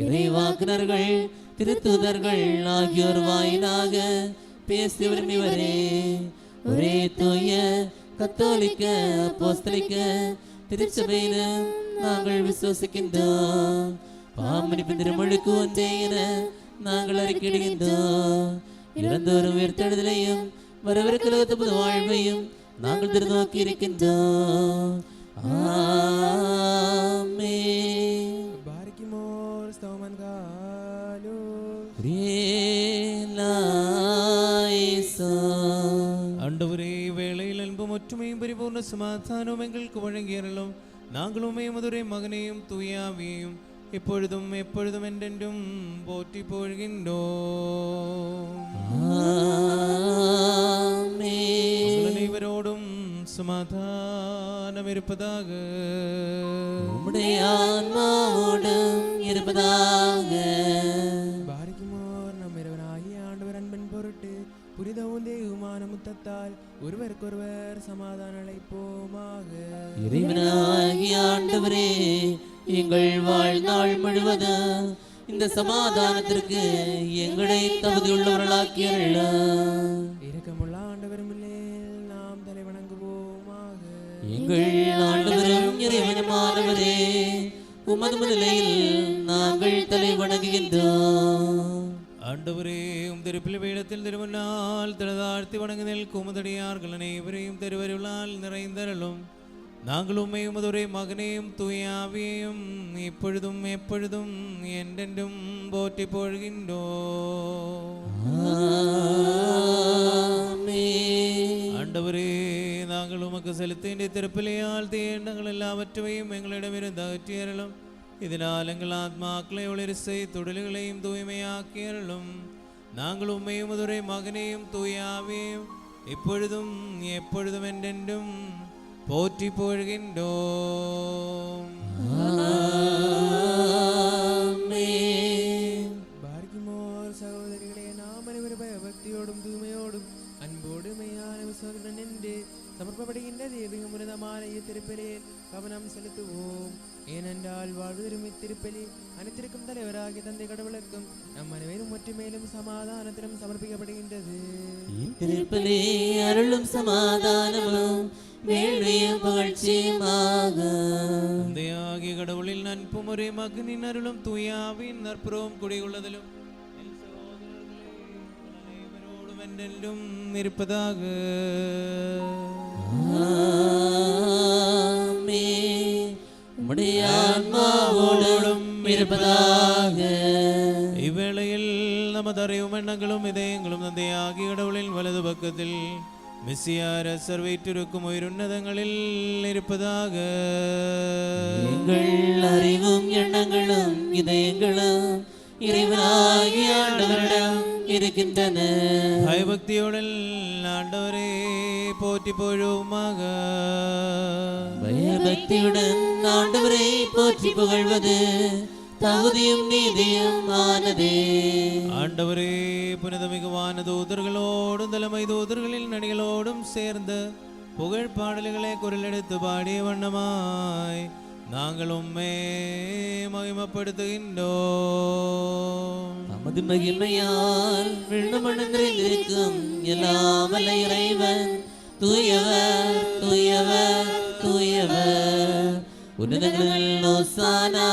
இறைவாக்குனர்கள் திருத்தூதர்கள் ஆகியோர் வாயிலாக பேசியவரும் இவரே. ஒரே தூய கத்தோலிக்க அப்போஸ்தலிக்க திருச்சபையிலும் நாங்கள் விசுவாசிக்கின்றோம். பாவமன்னிப்பு திருமுழுக்கு ஒன்றே என நாங்கள் அறிக்கையிடுகின்றோம். இறந்தோரும் உயிர்த்தெழுதலையும் வரவிருக்கிற புது வாழ்வையும் நாங்கள் திருநோக்கி இருக்கின்றோம். ஆமென். Barikimor Stauman Galo. ஆண்டவரே, வேளையில் அன்பும் ஒற்றுமையும் பரிபூர்ண சமாதானமும் எங்களுக்கு வழங்கியறலும் நாங்கள் உம்மை உமதுரை மகனையும் தூயாவியையும் இப்பொழுதும் எப்பொழுதும் என்றென்றும் போற்றி போழ்கின்றோம். உங்கள் அனைவரோடும் சமாதானம் இருப்பதாக. உம்முடைய ஆன்மாவோடும் இருப்பதாக. பாரிக்குமோர் நம் இறைவனாகிய ஆண்டவர் அன்பின் பொருட்டு புனிதவும் தேவமான முத்தத்தால் ஒருவருக்கொருவர் சமாதானம் அளிப்போமாக. இறைவனாகிய ஆண்டவரே, எங்கள் வாழ்நாள் முழுவதும் இந்த சமாதானத்திற்கு எங்களை தகுதியுள்ளவர்களாக்கியருளும். இரக்கமுள்ள ஆண்டவர் மேல் நாம் தலை வணங்குவோமாக. எங்கள் ஆண்டவரும் இறைவனுமானவரே, உமது முன்னிலையில் நாங்கள் தலை வணங்குகின்றோம். ஆண்டவரே, உம் திருப்பிள்ளையிடத்தில் திருமணால் திறதாழ்த்தி வணங்குதல் குமுதடியார்கள் அனைவரையும் திருவருளால் நிறைந்தருளும். நாங்கள் உம்மை உமதுரை மகனையும் தூயாவியையும் இப்பொழுதும் எப்பொழுதும் என்றென்றும் போற்றி போழ்கின்றோம். ஆண்டவரே, நாங்கள் உமக்கு செலுத்திய திருப்பிள்ளையால் தீண்டங்கள் எல்லாவற்றையும் எங்களிடமிருந்து அகற்றியறலும். இதனால் எங்கள் ஆத்மாக்களை ஒளிரிசை தொழில்களையும் தூய்மையாக்கியறலும். நாங்கள் உம்மை உமதுரை மகனையும் தூயாவியையும் இப்பொழுதும் எப்பொழுதும் என்றென்றும் போற்றி போழ்கின்றோம். பாரிக்குமோர் சகோதரிகளே, நாம் அனைவரும் பயபக்தியோடும் தூய்மையோடும் அன்போடு மெய்யான விசுவாசத்துடன் நின்று சமர்ப்பப்படுகின்ற தெய்வீக முனிதமான இத்திருப்பலியில் கவனம் செலுத்துவோம். ஏனென்றால் வாழ்வு திரும்பி திருப்பலி அனைத்திற்கும் தலைவராகிய தந்தை கடவுளுக்கும் நம் அனைவரும் ஒற்றுமையிலும் சமாதானத்திலும் சமர்ப்பிக்கப்படுகின்றது. திருப்பலி அருளும் சமாதானமும் வேள்வியும் புகழ்ச்சியுமாக. தந்தையாகிய கடவுளில் நட்பும் ஒரே மகனின் அருளும் தூயாவின் நற்புறவும் குடியுள்ளதிலும் என் சகோதரர்களே, அனைவரோடும் என்றென்றும் இருப்பதாக. உம்முடைய ஆன்மாவோடும் இருப்பதாக. இவ்வேளையில் நமது அறிவும் எண்ணங்களும் இதயங்களும் தந்தையாகிய கடவுளின் வலது பக்கத்தில் மெசியாரசர் வீற்றிருக்கும் உயிருன்னதங்களில் இருப்பதாக. எங்கள் அறிவும் எண்ணங்களும் இதயங்களும் இறைவனாகிய ஆண்டவரிடம் இருக்கின்றன. பயபக்தியுடன் ஆண்டவரே போற்றி போழுமாக. பயபக்தியுடன் ஆண்டவரை போற்றி புகழ்வது தகுதியும் நீதியும் ஆனதே. ஆண்டவரே, புனிதமிகுவான தூதர்களோடும் தலைமை தூதர்களின் நடிகளோடும் சேர்ந்த புகழ் பாடல்களை குரலெடுத்து பாடிய வண்ணமாய் நாங்கள் உம்மை மகிமைப்படுத்துகின்றோம். நமது மகிமையால் விண்ணமனம் நிறைந்திருக்கும் எல்லாம் வல்ல இறைவன் தூயவர் தூயவர் தூயவர். உன்னதங்களில் ஓசானா.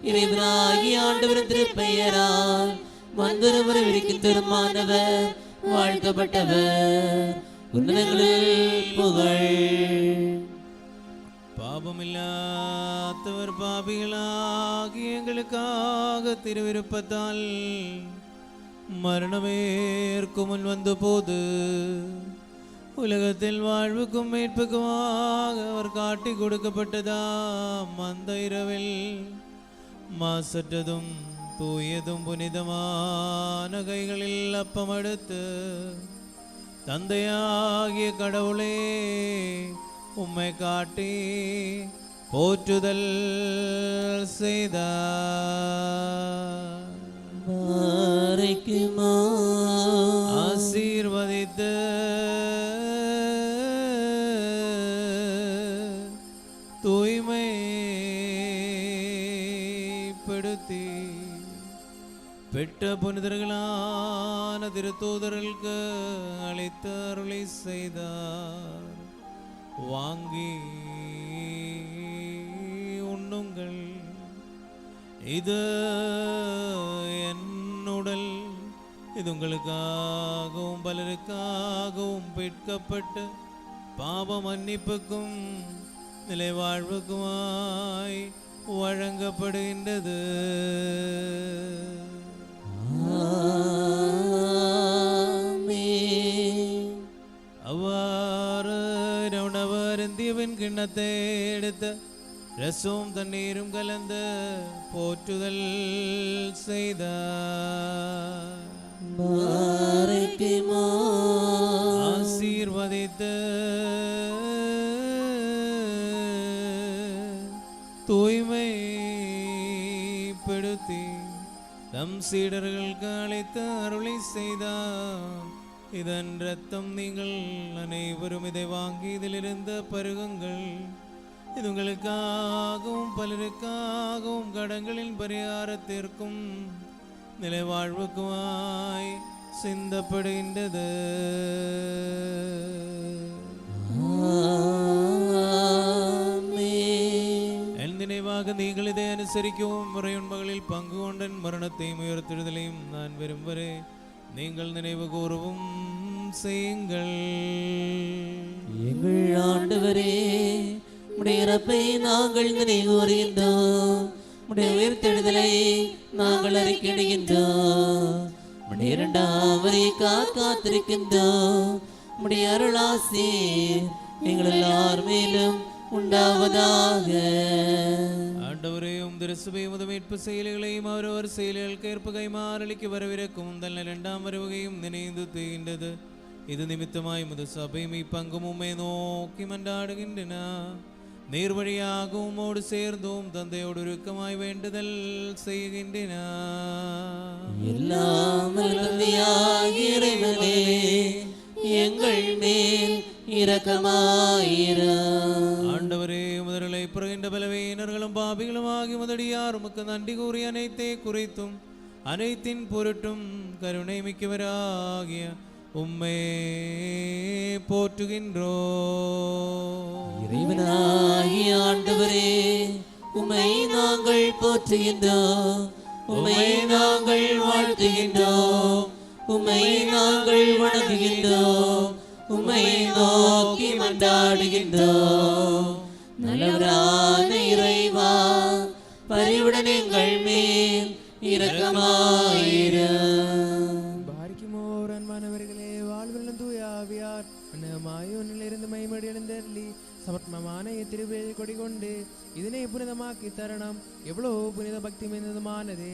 இறைவனாகிய ஆண்டவரின் திருப்பெயரால் வந்தொருவர் விரிக்கும் திருமானவர் வாழ்க்கப்பட்டவர். உன்னதங்களில் புகழ். பாபமில்லாதவர் பாபிகளாகி எங்களுக்காக திருவிருப்பத்தால் மரணமேற்கும் முன் வந்த போது உலகத்தில் வாழ்வுக்கும் மீட்புக்குமாக அவர் காட்டி கொடுக்கப்பட்டதாம் அந்த இரவில் மாசற்றதும் தூயதும் புனிதமான கைகளில் அப்பம் எடுத்து, தந்தையாகிய கடவுளே உம்மை காட்டி போற்றுதல் செய்தார். மறைக்குமோ ஆசீர்வதித்து தூய்மைப்படுத்தி பெற்ற புனிதர்களான திருத்தூதர்களுக்கு அளித்து அருளை செய்தார். வாங்கி உண்ணுங்கள், இது என் உடல், இது உங்களுக்காகவும் பலருக்காகவும் பிற்கப்பட்டு பாவ மன்னிப்புக்கும் நிலை வாழ்வுக்குமாய் வழங்கப்படுகின்றது. அவ்வாறு உணவர் இந்தியவின் கிண்ணத்தை எடுத்து ரசமும் தண்ணீரும் கலந்து போற்றுதல் செய்தார். ஆசீர்வதித்து தூய்மைப்படுத்தி தம் சீடர்களுக்கு அழைத்து அருளை செய்தார். இதன் இரத்தம், நீங்கள் அனைவரும் இதை வாங்கி இதிலிருந்து பருகுங்கள். இது உங்களுக்காகவும் பலருக்காகவும் கடன்களின் பரிகாரத்திற்கும் நிலை வாழ்வுக்குமாய் சிந்தப்படுகின்றது. என் நினைவாக நீங்கள் இதை அனுசரிக்கவும் முறையுண்மைகளில் பங்கு கொண்டன் மரணத்தையும் உயர்த்தெழுதலையும் நான் விரும்புகிறே நீங்கள் நினைவு கூறவும் செய்யுங்கள். எங்கள் ஆண்டவரே, உடைய இறப்பை நாங்கள் நினைவுகின்றோம், உடைய உயிர்த்தெழுதலை நாங்கள் அறிக்கையிடுகின்றோம், உடைய இரண்டாம் வரியை காத்திருக்கின்றோம். உடைய அருளாசி எங்கள் எல்லார் மேலும் உண்டாவதாக. ஆண்டவரையும் திருசுபையும் மீட்பு செயல்களையும் அவரவர் செயல்களுக்கு ஏற்ப கைமாறளிக்கு வரவிருக்கும் தன்ன இரண்டாம் வருவகையும் நினைந்து தீர்ந்தது. இது நிமித்தமாய் முது சபையும் இப்பங்கும் உம்மை நோக்கி மன்றாடுகின்றன. நீர் வழியாக உம்மோடு சேர்ந்தோம் தந்தையோடு இறுக்கமாய் வேண்டுதல் செய்கின்றன. எல்லாம் எங்கள் மேல் இரக்கமாயிரும். ஆண்டவரே, முதலை புறகின்ற பலவீனர்களும் பாபிகளும் ஆகி முதடியார் உமக்கு நன்றி கூறி அனைத்தை குறித்தும் அனைத்தின் பொருட்டும் கருணை மிக்கவராகிய உம்மை போற்றுகின்றோம். இறைவனாகிய ஆண்டவரே, உம்மை நாங்கள் போற்றுகின்றோம், உம்மை நாங்கள் வாழ்த்துகின்றோம், உம்மை நாங்கள் வணங்குகின்றோம், உம்மை நோக்கி மன்றாடுகின்றோம். நல்லவரான இறைவா, பரிவுடன் எங்கள் மேல் இரக்கமாயிரும். பாரிக்குமோர் அன்பானவர்களே, வாழ்வெல்லாம் தூயாவியார் மாயோனிலிருந்து மைமடி எழுந்தருளி சமர்ப்பமான திருவிழை கொடி கொண்டு இதனை புனிதமாக்கி தரணும். எவ்வளோ புனித பக்தி மிகுந்ததுமானது.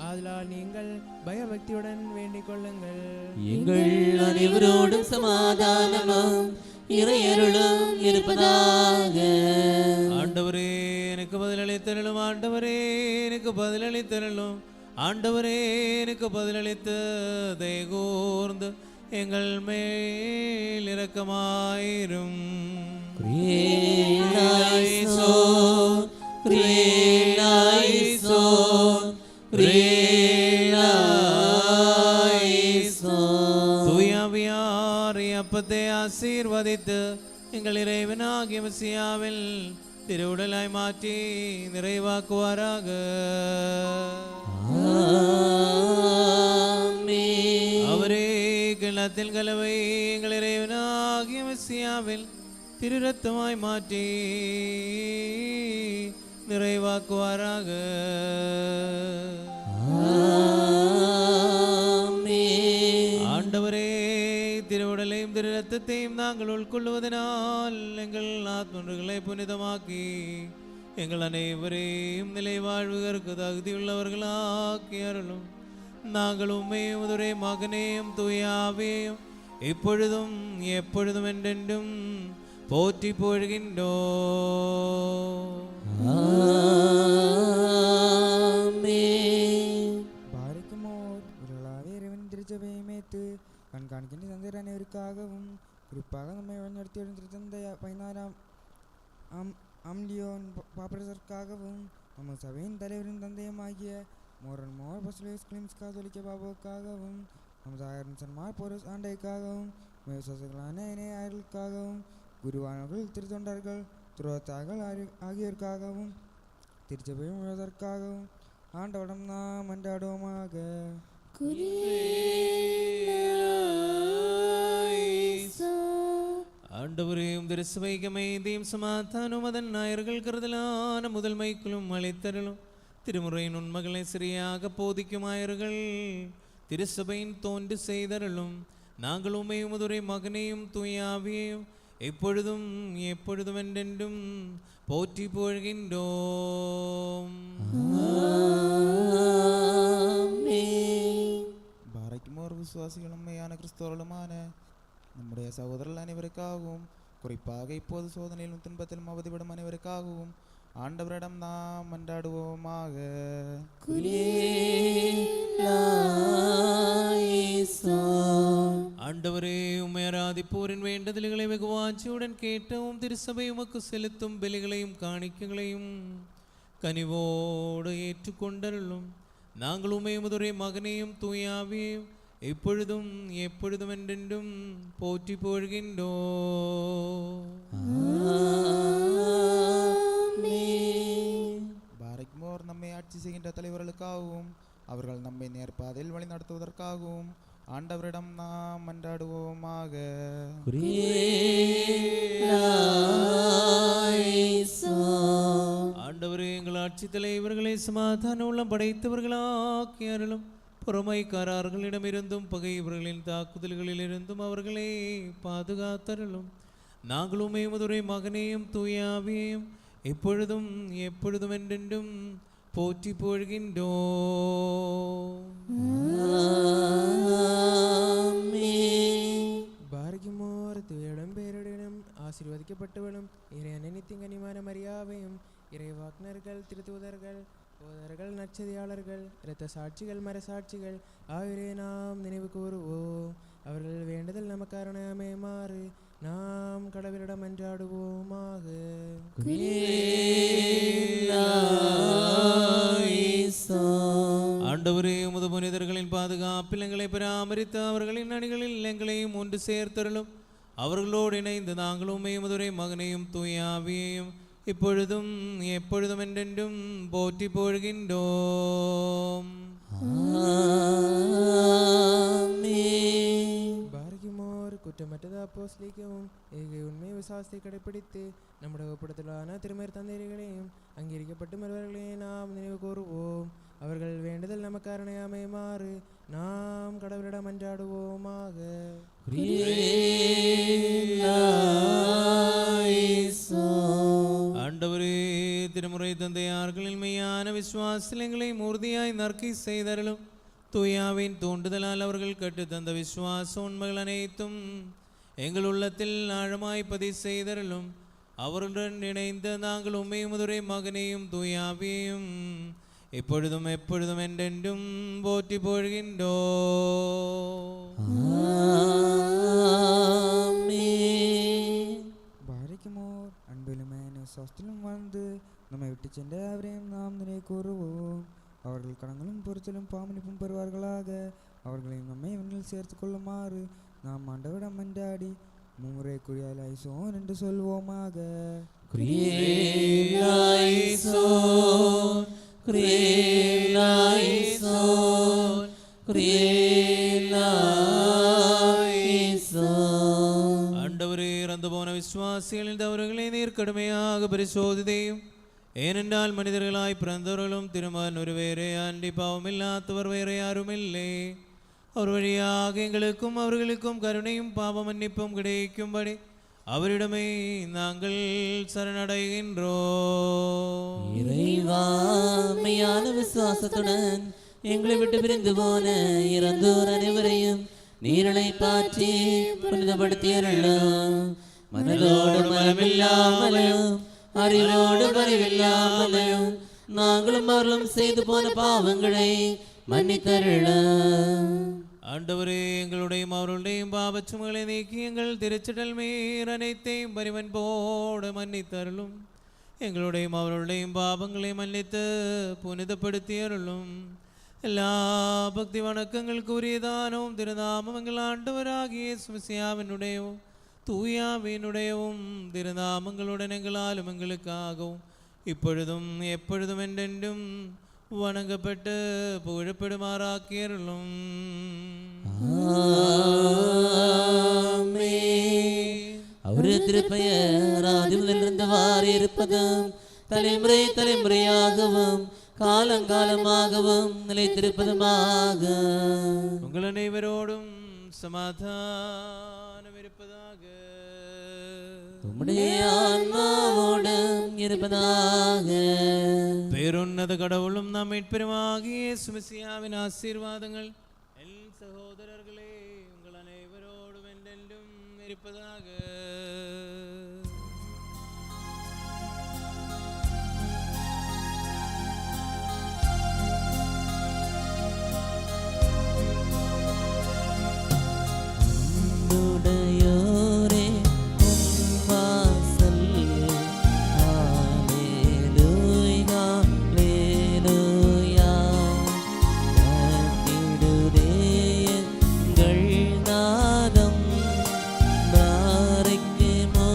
ஆதலால் நீங்கள் பயபக்தியுடன் வேண்டிக் கொள்ளுங்கள். எங்கள் அனைவரோடும் சமாதானமும் இறையருளும் இருப்பதாக. ஆண்டவரே, எனக்கு பதிலளித்தருளும். ஆண்டவரே, எனக்கு பதிலளித்தருளும். ஆண்டவரே, எனக்கு பதிலளித்து தயகூர்ந்து எங்கள் மேல் இரக்கமாயிரும். தூயாவியார் அப்பத்தை ஆசீர்வதித்து எங்கள் இறைவனாகிய மெசியாவில் திருவுடலாய் மாற்றி நிறைவாக்குவாராக. அவரே கிண்ணத்தில் கலவை எங்கள் இறைவனாகிய மெசியாவில் திரு ரத்தமாய் மாற்றி நிறைவாக்குவாராக. ஆண்டவரே, திருவுடலையும் திரு ரத்தத்தையும் நாங்கள் உட்கொள்வதனால் எங்கள் ஆத்மன்களை புனிதமாக்கி எங்கள் அனைவரையும் நிலை வாழ்வுகளுக்கு தகுதியுள்ளவர்களாக்கி அருளும். நாங்கள் உம்மையும் உதுரை மகனையும் தூயாவையும் இப்பொழுதும் எப்பொழுதும் என்றென்றும் போற்றி புகழ்கின்றோம். பாரிக்குமோர் காணிக்கின்ற தந்தையர் அனைவருக்காகவும் குறிப்பாக நம்மை வழிநடத்திய திருத்தந்தை 14ஆம் அம்லியோன் பாப்பரசருக்காகவும் நம்ம சபையின் தலைவரின் தந்தையமாகிய மோரன் மோர் பசுலேஸ் கிளிம்ஸ் காதோலிக்க பாபாவுக்காகவும் நமது ஆயிரம் சன்மார் போரஸ் ஆண்டைக்காகவும் விசுவாசிகளான இணையர்களுக்காகவும் குருவானவர்கள் திருத்தொண்டர்கள் துரோத்தார்கள் ஆகியோருக்காகவும் திருச்சபை முழுவதற்காகவும் ஆண்டவடம் நாம் மன்றாடுவோமாக. ஆண்டவரையும் திருசபைக்கமைதியும் சமாதானம் அதன் நாயர்கள் கருதலான முதன்மைக்குள்ளும் அழைத்தருளும் திருமுறையின் உண்மைகளை சரியாக போதிக்கும் ஆயர்கள் திருசபையின் தோன்று செய்தருளும். நாங்கள் உண்மையும் உதுரை மகனையும் தூயாவியையும் எப்பொழுதும் எப்பொழுதும் என்றென்றும் போற்றி புகழ்கின்றோம். பாரக்குமோர் விசுவாசிகளும் உண்மையான கிறிஸ்தவர்களுமான நம்முடைய சகோதரர்கள் அனைவருக்காகவும் குறிப்பாக இப்போது சோதனையிலும் துன்பத்திலும் அவதிப்படும் அனைவருக்காகவும் ஆண்டவரிடம் நாம் மன்றாடுவோமாக. ஆண்டவரே, உம்மை ஆராதிப்போரின் வேண்டுதல்களை வெகுவாட்சியுடன் கேட்டவும் திருசபை உமக்கு செலுத்தும் பலிகளையும் காணிக்கைகளையும் கனிவோடு ஏற்றுக்கொண்டருளும். நாங்கள் உம்மை உமதுரை மகனையும் தூயாவியையும் எப்பொழுதும் எப்பொழுதும் என்றென்றும் போற்றி புகழ்கின்றோம். பாரக்குமோர் நம்மை ஆட்சி செய்கின்ற தலைவர்களுக்காகவும் அவர்கள் நம்மை நேர்பாதையில் வழி நடத்துவதற்காகவும் ஆண்டவரிடம் நாம் மன்றாடுவோமாக. ஆண்டவரே, எங்கள் ஆட்சி தலைவர்களை சமாதான உள்ளம் படைத்தவர்களாக்கி அருளும். பொறுமைக்காரர்களிடமிருந்தும் பகைவர்களின் தாக்குதல்களிலிருந்தும் அவர்களை பாதுகாத்தருளும். நாங்கள் உம்மை உமதுரை மகனையும் தூயாவியையும் எப்பொழுதும் எப்பொழுதும் என்றென்றும் போற்றி புகழ்கின்றோம். பாரகிமோர் தூயடம் பேருடனும் ஆசீர்வதிக்கப்பட்டவளும் இறையனை நித்தியங்கனிமான மரியாவையும் இறைவாக்னர்கள் திருத்தூதர்கள் போதர்கள் நற்செய்தியாளர்கள் இரத்த சாட்சிகள் மரசாட்சிகள் ஆகியோரை நாம் நினைவு கூறுவோம். அவர்கள் வேண்டுதல் நமக்காரண அமைமாறு நாம் கடவுளிடம் மன்றாடுவோமாக. ஆண்டவரே, உமது புனிதர்களின் பாதுகாப்பில் எங்களை பராமரித்து அவர்களின் அணிகளில் எங்களையும் ஒன்று சேர்த்தருளும். அவர்களோடு இணைந்து நாங்கள் உம்மை உமதுரை மகனையும் தூயாவியையும் இப்பொழுதும் எப்பொழுதும் என்றென்றும் போற்றி புகழ்கின்றோம். பாரகிமோர் குற்றமற்றது அப்போஸ்தலிக்கவும் ஏக உண்மை விசுவாசத்தை கடைப்பிடித்து நம்முடைய ஒப்படத்திலான திருமறை தந்தையர்களையும் அங்கீகரிக்கப்பட்டு மறுவர்களையும் நாம் நினைவு கூறுவோம். அவர்கள் வேண்டுதல் நமக்காரண அமைமாறு நாம் கடவுளிடம் மன்றாடுவோமாக. ஆண்டவரே, திருமுறை தந்தையார்களின் மெய்யான விசுவாசத்தில் எங்களை மூர்த்தியாய் நற்கை செய்தருளும். தூயாவின் தூண்டுதலால் அவர்கள் கற்றுத்தந்த விசுவாச உண்மைகள் அனைத்தும் எங்கள் உள்ளத்தில் ஆழமாய் பதிவு செய்தருளும். அவருடன் இணைந்த நாங்கள் உம்மை உமதுரை மகனையும் தூயாவியையும் இப்பொழுதும் எப்பொழுதும் என்றென்றும் போற்றி புகழ்கின்றோம். பாரக்குமோர் அன்பிலுமே விசுவாசத்திலும் வாழ்ந்து நம்மை விட்டு சென்ற அவரையும் நாம் நினைவு கூறுவோம். அவர்கள் கடங்களும் பொறுத்தலும் பாமணிப்பும் பெறுவார்களாக. அவர்களையும் நம்மை விண்ணில் சேர்த்து கொள்ளுமாறு நாம் ஆண்டவரிடம் மன்றாடி மும்முறை குறியாசோன் என்று சொல்வோமாக. ஆண்டவரே, இறந்து போன விசுவாசிகளில் அவர்களை நீர் கடுமையாக பரிசோதிதையும். ஏனென்றால் மனிதர்களாய் பிறந்தவர்களும் திருமகன் ஒரு வேறே அன்றி பாவமில்லாதவர் வேறு யாரும் இல்லை. அவர் வழியாக எங்களுக்கும் அவர்களுக்கும் கருணையும் பாவ மன்னிப்பும் கிடைக்கும்படி அவரிடமே நாங்கள் சரணடைகின்றோம். இறைவாமையான விசுவாசத்துடன் எங்களை விட்டு பிரிந்து போன இறந்தோர் அனைவரையும் நீரலை பாற்றி புனிதப்படுத்தியருளும். மனதோடு மனமில்லாமலும் அறிவோடு அறிவில்லாமலும் நாங்களும் அவர்களும் செய்து போன பாவங்களை மன்னித்தருளும். ஆண்டவரே, எங்களுடையும் அவர்களுடையும் பாவச்சுமைகளை நீக்கி எங்கள் திருச்சிடல் மீர் அனைத்தையும் பரிவன்போடு மன்னித்தருளும். எங்களுடையும் அவர்களுடையும் பாவங்களை மன்னித்து புனிதப்படுத்தி அருளும். எல்லா பக்தி வணக்கங்களுக்கு உரியதானவும் திருநாமம் எங்கள் ஆண்டவராகிய சுமசியாவினுடையவும் தூயாவினுடையவும் திருநாமங்களுடன் எங்களாலும் எங்களுக்காகவும் இப்பொழுதும் எப்பொழுதும் என்றென்றும் வணங்கப்பட்டு புகழப்படுமாறாக்கியருளும். அவரது திருப்பெயர் ஆதிமுதலிருந்தவாறு இருப்பதும் தலைமுறை தலைமுறையாகவும் காலங்காலமாகவும் நிலைத்திருப்பதுமாக. உங்கள் அனைவரோடும் சமாதானம் இருப்பதாக. உம்முடைய ஆன்மாவோடும் இருப்பதாக. பேருன்னத கடவுளும் நம் மீட்பெருமாகிய இயேசு மெசியாவின் ஆசீர்வாதங்கள் என் சகோதரர்களே உங்கள் அனைவரோடும் என்றென்றும் இருப்பதாக. உம்முடையோரே உம்வாசல் ஹalleluya ஹalleluya கட்டிடுதே எங்கள் நாதம் பாரிக்குமோ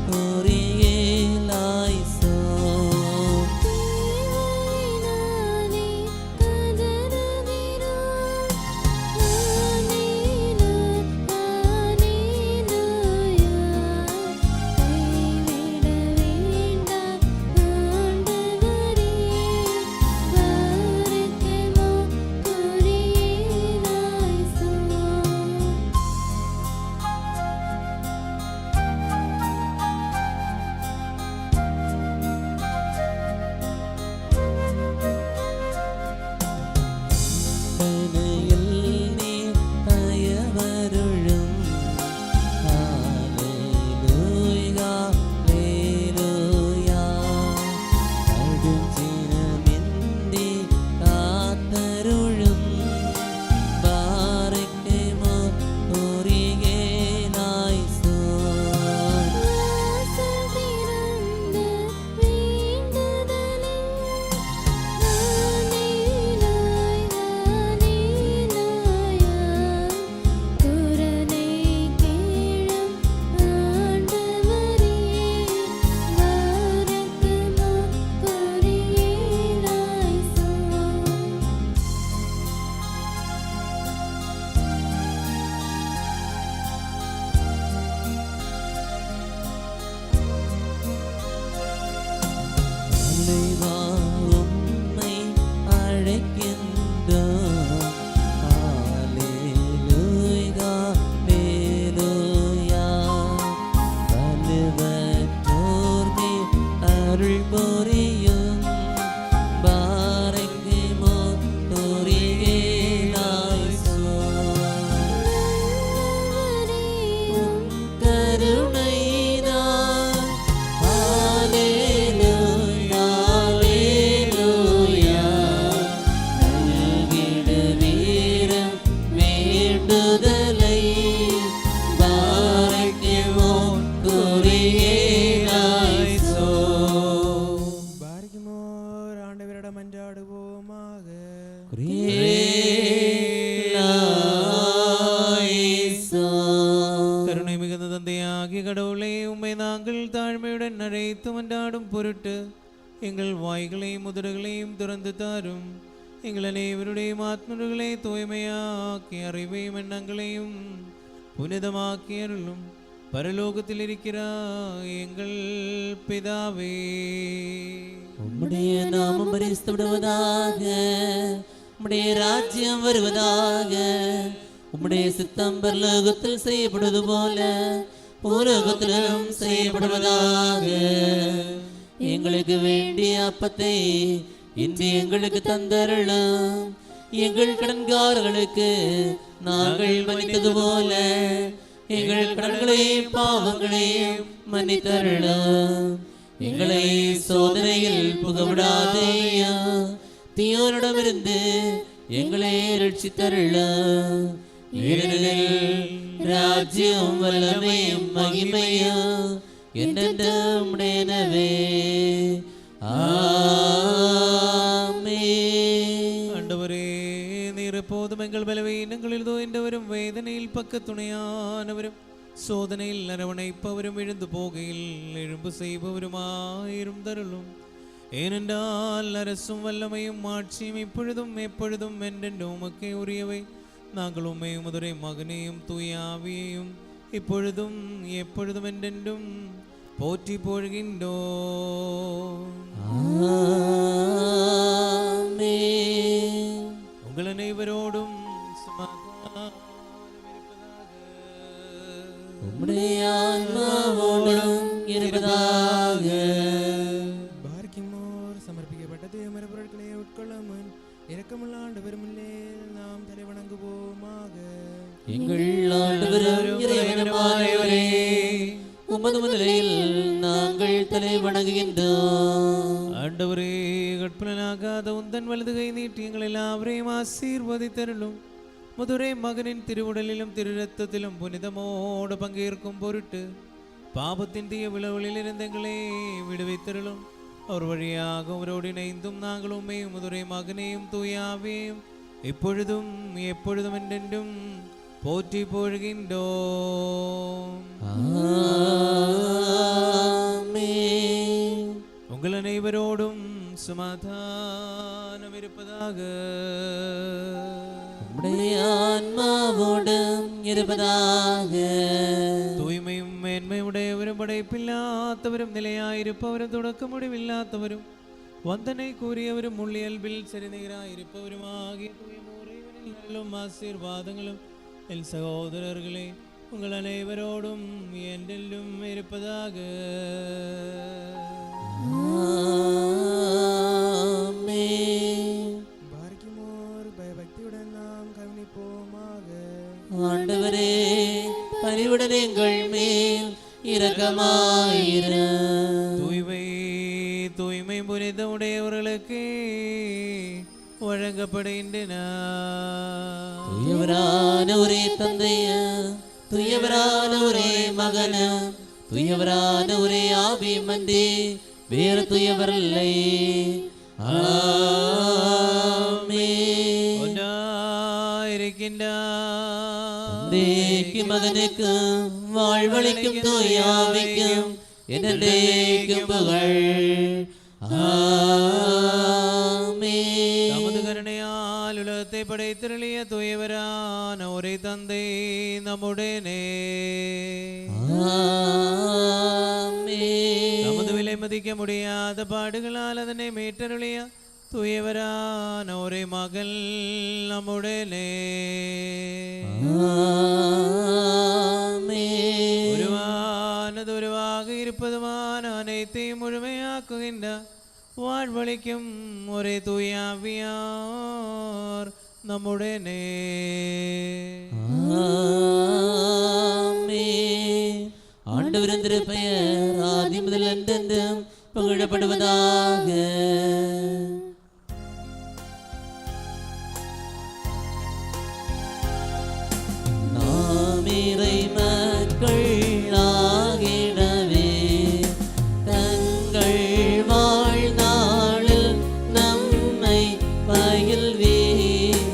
குறியேலாய்சோ. கருணை மிகுந்த தந்தையாகிய கடவுளே, உம்மை நாங்கள் தாழ்மையுடன் அழைத்து மன்றாடும் பொருட்டு எங்கள் வாய்களையும் உதடுகளையும் திறந்து தாரும். எங்கள் அனைவருடைய ஆத்மர்களை தூய்மையாக்கி அறிவையும் எண்ணங்களையும் புனிதமாக்கி அருளும். பரலோகத்தில் இருக்கிறாய் எங்கள் பிதாவே, உம்முடைய நாமம் பரிசுத்தப்படுவதாக. உம்முடைய ராஜ்யம் வருவதாக. உம்முடைய சித்தம் பரலோகத்தில் செய்யப்படுவது போல பூலோகத்திலும் செய்யப்படுவதாக. எங்களுக்கு வேண்டிய அப்பத்தை இன்று எங்களுக்கு தந்தருளும். எங்கள் கடன்காரர்களுக்கு நாங்கள் மன்னித்தது போல எங்கள் கடன்களையும் பாவங்களையும் மன்னித்தருளும். எங்களை சோதனையில் புகவிடாதேயா, தீயோனிடமிருந்து எங்களை ரட்சித்தருளும். ഏനനിൽ രാജ്യവും വല്ലമയും മഹിമയും എന്നെന്നും ഉടയനവേ. ആമേൻ. ஆண்டவரே, நீர் எப்போதும் எங்கள் பலவீனங்களில் தோய்ந்தவரும், வேதனையில் பக்கத்துணையானவரும், சோதனையில் அரவணைப்பவரும், எழுந்து போகையில் எழும்பு செய்பவருமாயிரும் தருளும். ஏனென்றால் அரசும் வல்லமையும் ஆட்சியும் இப்பொழுதும் எப்பொழுதும் என்றென்றும் உமக்கே உரியவை. நாங்கள் உம்மை உமதுரை மகனையும் தூய ஆவியையும் இப்பொழுதும் எப்பொழுதும் என்றென்றும் போற்றி போழ்கின்றோம். ஆமென். உங்கள் அனைவரோடும் சமாதானம் இருப்பதாக. உம்முடைய ஆன்மாவோடும் இருப்பதாக. பார்க்கிமோர் சமர்ப்பிக்கப்பட்ட தூயமர பொருட்களை உட்கொள்ளும் முன் இரக்கமுள்ள ஆண்டவர் முன்னே நாம் தலை வணங்குவோமாக. எங்கள் ஆண்டவரும் இறைவனுமானவரே, உமது முன்னிலையில் நாங்கள் தலை வணங்குகின்றோம். ஆண்டவரே, கற்பலனாகாத உந்தன் வலது கை நீட்டி எங்கள் எல்லாவரையும் ஆசீர்வதித்தருளும். முதுரை மகனின் திருவுடலிலும் திரு ரத்தத்திலும் புனிதமோடு பங்கேற்கும் பொருட்டு பாபத்தின் தீய விளைவுகளில் இருந்து எங்களை விடுவித்தருளும். அவர் வழியாக அவரோடு இணைந்தும் நாங்கள் உம்மையும் முதுரை மகனையும் தூயாவையும் இப்பொழுதும் எப்பொழுதும் என்றென்றும் போற்றி போழ்கின்றோம். ஆமென். உங்கள் அனைவரோடும் சமாதானம் இருப்பதாக. உம்முடைய ஆன்மாவோடும் இருப்பதாக. தூய்மையும் மேன்மையுடையவரும் படைப்பில்லாதவரும் நிலையாயிருப்பவரும் தொடக்க முடிவில்லாதவரும் வந்தனை கூறியவரும் உள்ளியல்பில் சிறுநீராயிருப்பவருமாகிய தூயமோரைவனில் நல்லும் ஆசீர்வாதங்களும் என் சகோதரர்களே உங்கள் அனைவரோடும் என்றென்றும் இருப்பதாக. ஆமென். பார்க்கிமோர் பயபக்தியுடன் நாம் கவனிப்போமாக. ஆண்டவரே, பரிவுடன் எங்கள் மேல் இரக்கமாயிரும். தூய்மை புனித உடையவர்களுக்கு வழங்கப்படுகின்றன. துயவரான ஒரே தந்தைய, துயவரான ஒரே மகன, துயவரான ஒரே ஆவியமன்றி வேறு துயவரில்லை. ஆமென். தந்தைக்கும் மகனுக்கும் வாழ்வளிக்கும் தூயாவிக்கும் என்னைக்கும் புகழ். ஆமென். தமது கருணையால் உலகத்தை படைத்திருளிய தூயவரான ஒரே தந்தை நம்முடனே. ஆமென். நமது விலை மதிக்க முடியாத பாடுகளால் அதனை மீட்டருளிய தூயவரான ஒரே மகள் நம்முடனே. ஆமென். உருவானது உருவாக இருப்பதுமான அனைத்தையும் முழுமையாக்குகின்ற வாழ்வளிக்கும் ஒரே தூயாவியார் நம்முடனே. ஆமென். ஆண்டவரின் திருப்பெயர் ஆதி முதல் என்றென்றும் புகழப்படுவதாக. நாம் இறை மக்கள் ஆகிடவே தங்கள் வாழ்நாளில் நம்மை பயில்வீர்.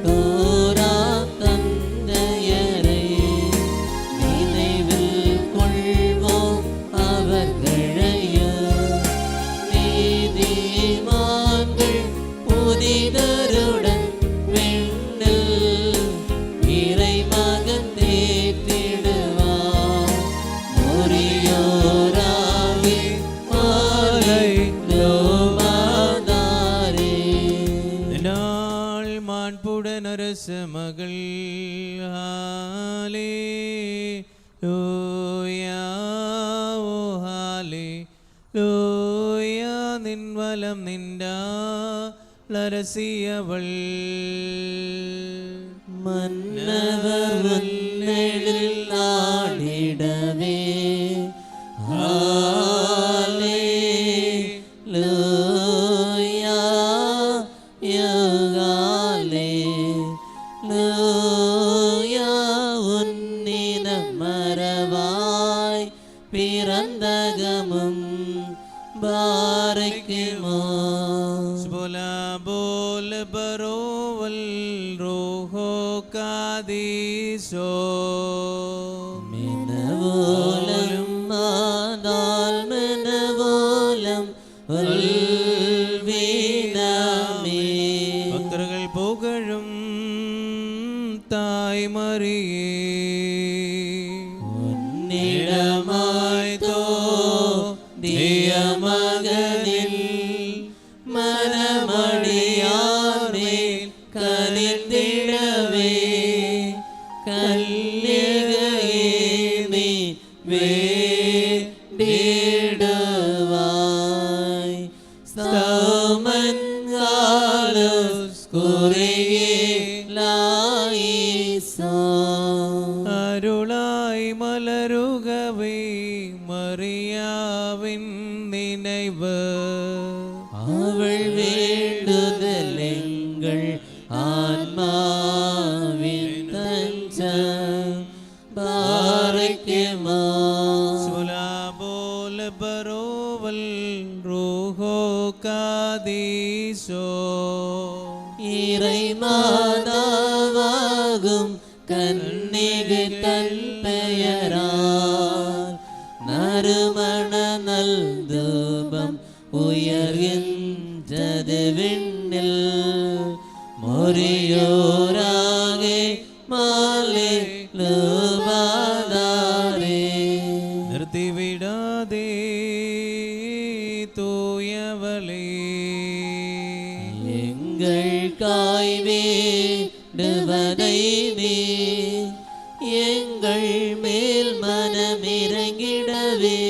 தோரா தந்தையரை நினைவில் கொள்வோம் அவர்களையும். நீதிமான்கள் புதிதருடன் விண்ணில் இறைமகன் தேற்றிடுவார். முறியோராகி ஆலைந்தோமாதாரே. நாள் மாண்புடன் அரச மகள் ஹாலே லூயா ஓ ஹாலே லூயா. நின் வலம் நின்றா லரசியவள் மன்னவர் முன்னெழில் நாடிடவே. ஹalleluya யுகாலே லூயா. மறவாய் பிறந்தகமும் பாரிக்குமோ. Bola bol baroval roho kadiso. മിനവോലം മാതാൽ മിനവോലം ഉൽവീനമേ. ഭക്തர்கள் പുകഴും തായ് മറിയേ, ഉന്നിടമായി തോന്നിയ മകനിൽ മനമടിയാർമേൽ കനിന്തിടവേ. കല്ലികയെ നീ വേണ്ടിടുവായി സ്തോമൻ കാലോസ് കുറിയേലായിസോ. അരുളായി മലരുകവേ മറിയാവിൻ നിனைவு. അവൾ വേണ്ടുതലെങ്കൾ ആത്മാവിൻ തഞ്ചം പാറിക്കുമോ. സുലാബോല ബരോവൽ റൂഹോ കാദീസോ. ഇറൈമാതാവാകും കന്യക തൻ പെയരാൽ നറുമണ നൽധൂപം ഉയർകിன்றது വിണ്ണിൽ. മൊരിയോരാകെ മാല്ലേലൂബാദാരേ. നിർത്തിവിടാതെ തൂയവളേ, எங்களுக்காய் வேண்டுவதை நீ எங்கள் மேல் மனமிறங்கிடவே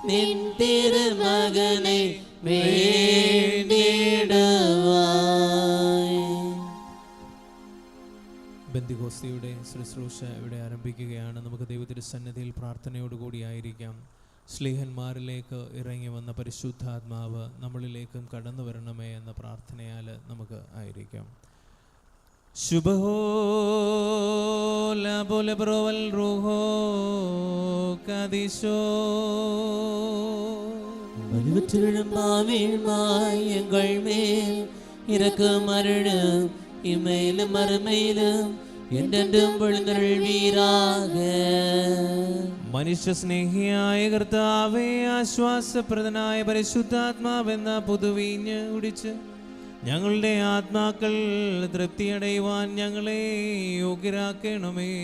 நின் திருமகனை വേണ്ടിടുവായി. ബന്ദിഗോസ്തിയുടെ ശുശ്രൂഷ ഇവിടെ ആരംഭിക്കുകയാണ്. നമുക്ക് ദൈവത്തിൻ്റെ സന്നിധിയിൽ പ്രാർത്ഥനയോടുകൂടി ആയിരിക്കാം. ശ്ലീഹന്മാരിലേക്ക് ഇറങ്ങി വന്ന പരിശുദ്ധാത്മാവ് നമ്മളിലേക്കും കടന്നു വരണമേ എന്ന പ്രാർത്ഥനയാൽ നമുക്ക് ആയിരിക്കാം. ശുഭഹോലബോലബ്രോവൽ റൂഹോ കദിശോ. வலுவற்றிடும் பாவீழ்மாய் எங்கள் மேல் இரக்கம் அருளும். இம்மையிலும் மறுமையிலும் என்றென்றும் പൊഴുന്നരുൾവീരാക. മനുഷ്യസ്നേഹിയായ കർത്താവേ, ആശ്വാസപ്രദനായ പരിശുദ്ധാത്മാവെന്ന പുതുവീഞ്ഞ് കുടിച്ച് ഞങ്ങളുടെ ആത്മാക്കൾ തൃപ്തിയടയുവാൻ ഞങ്ങളെ യോഗ്യരാക്കണമേ.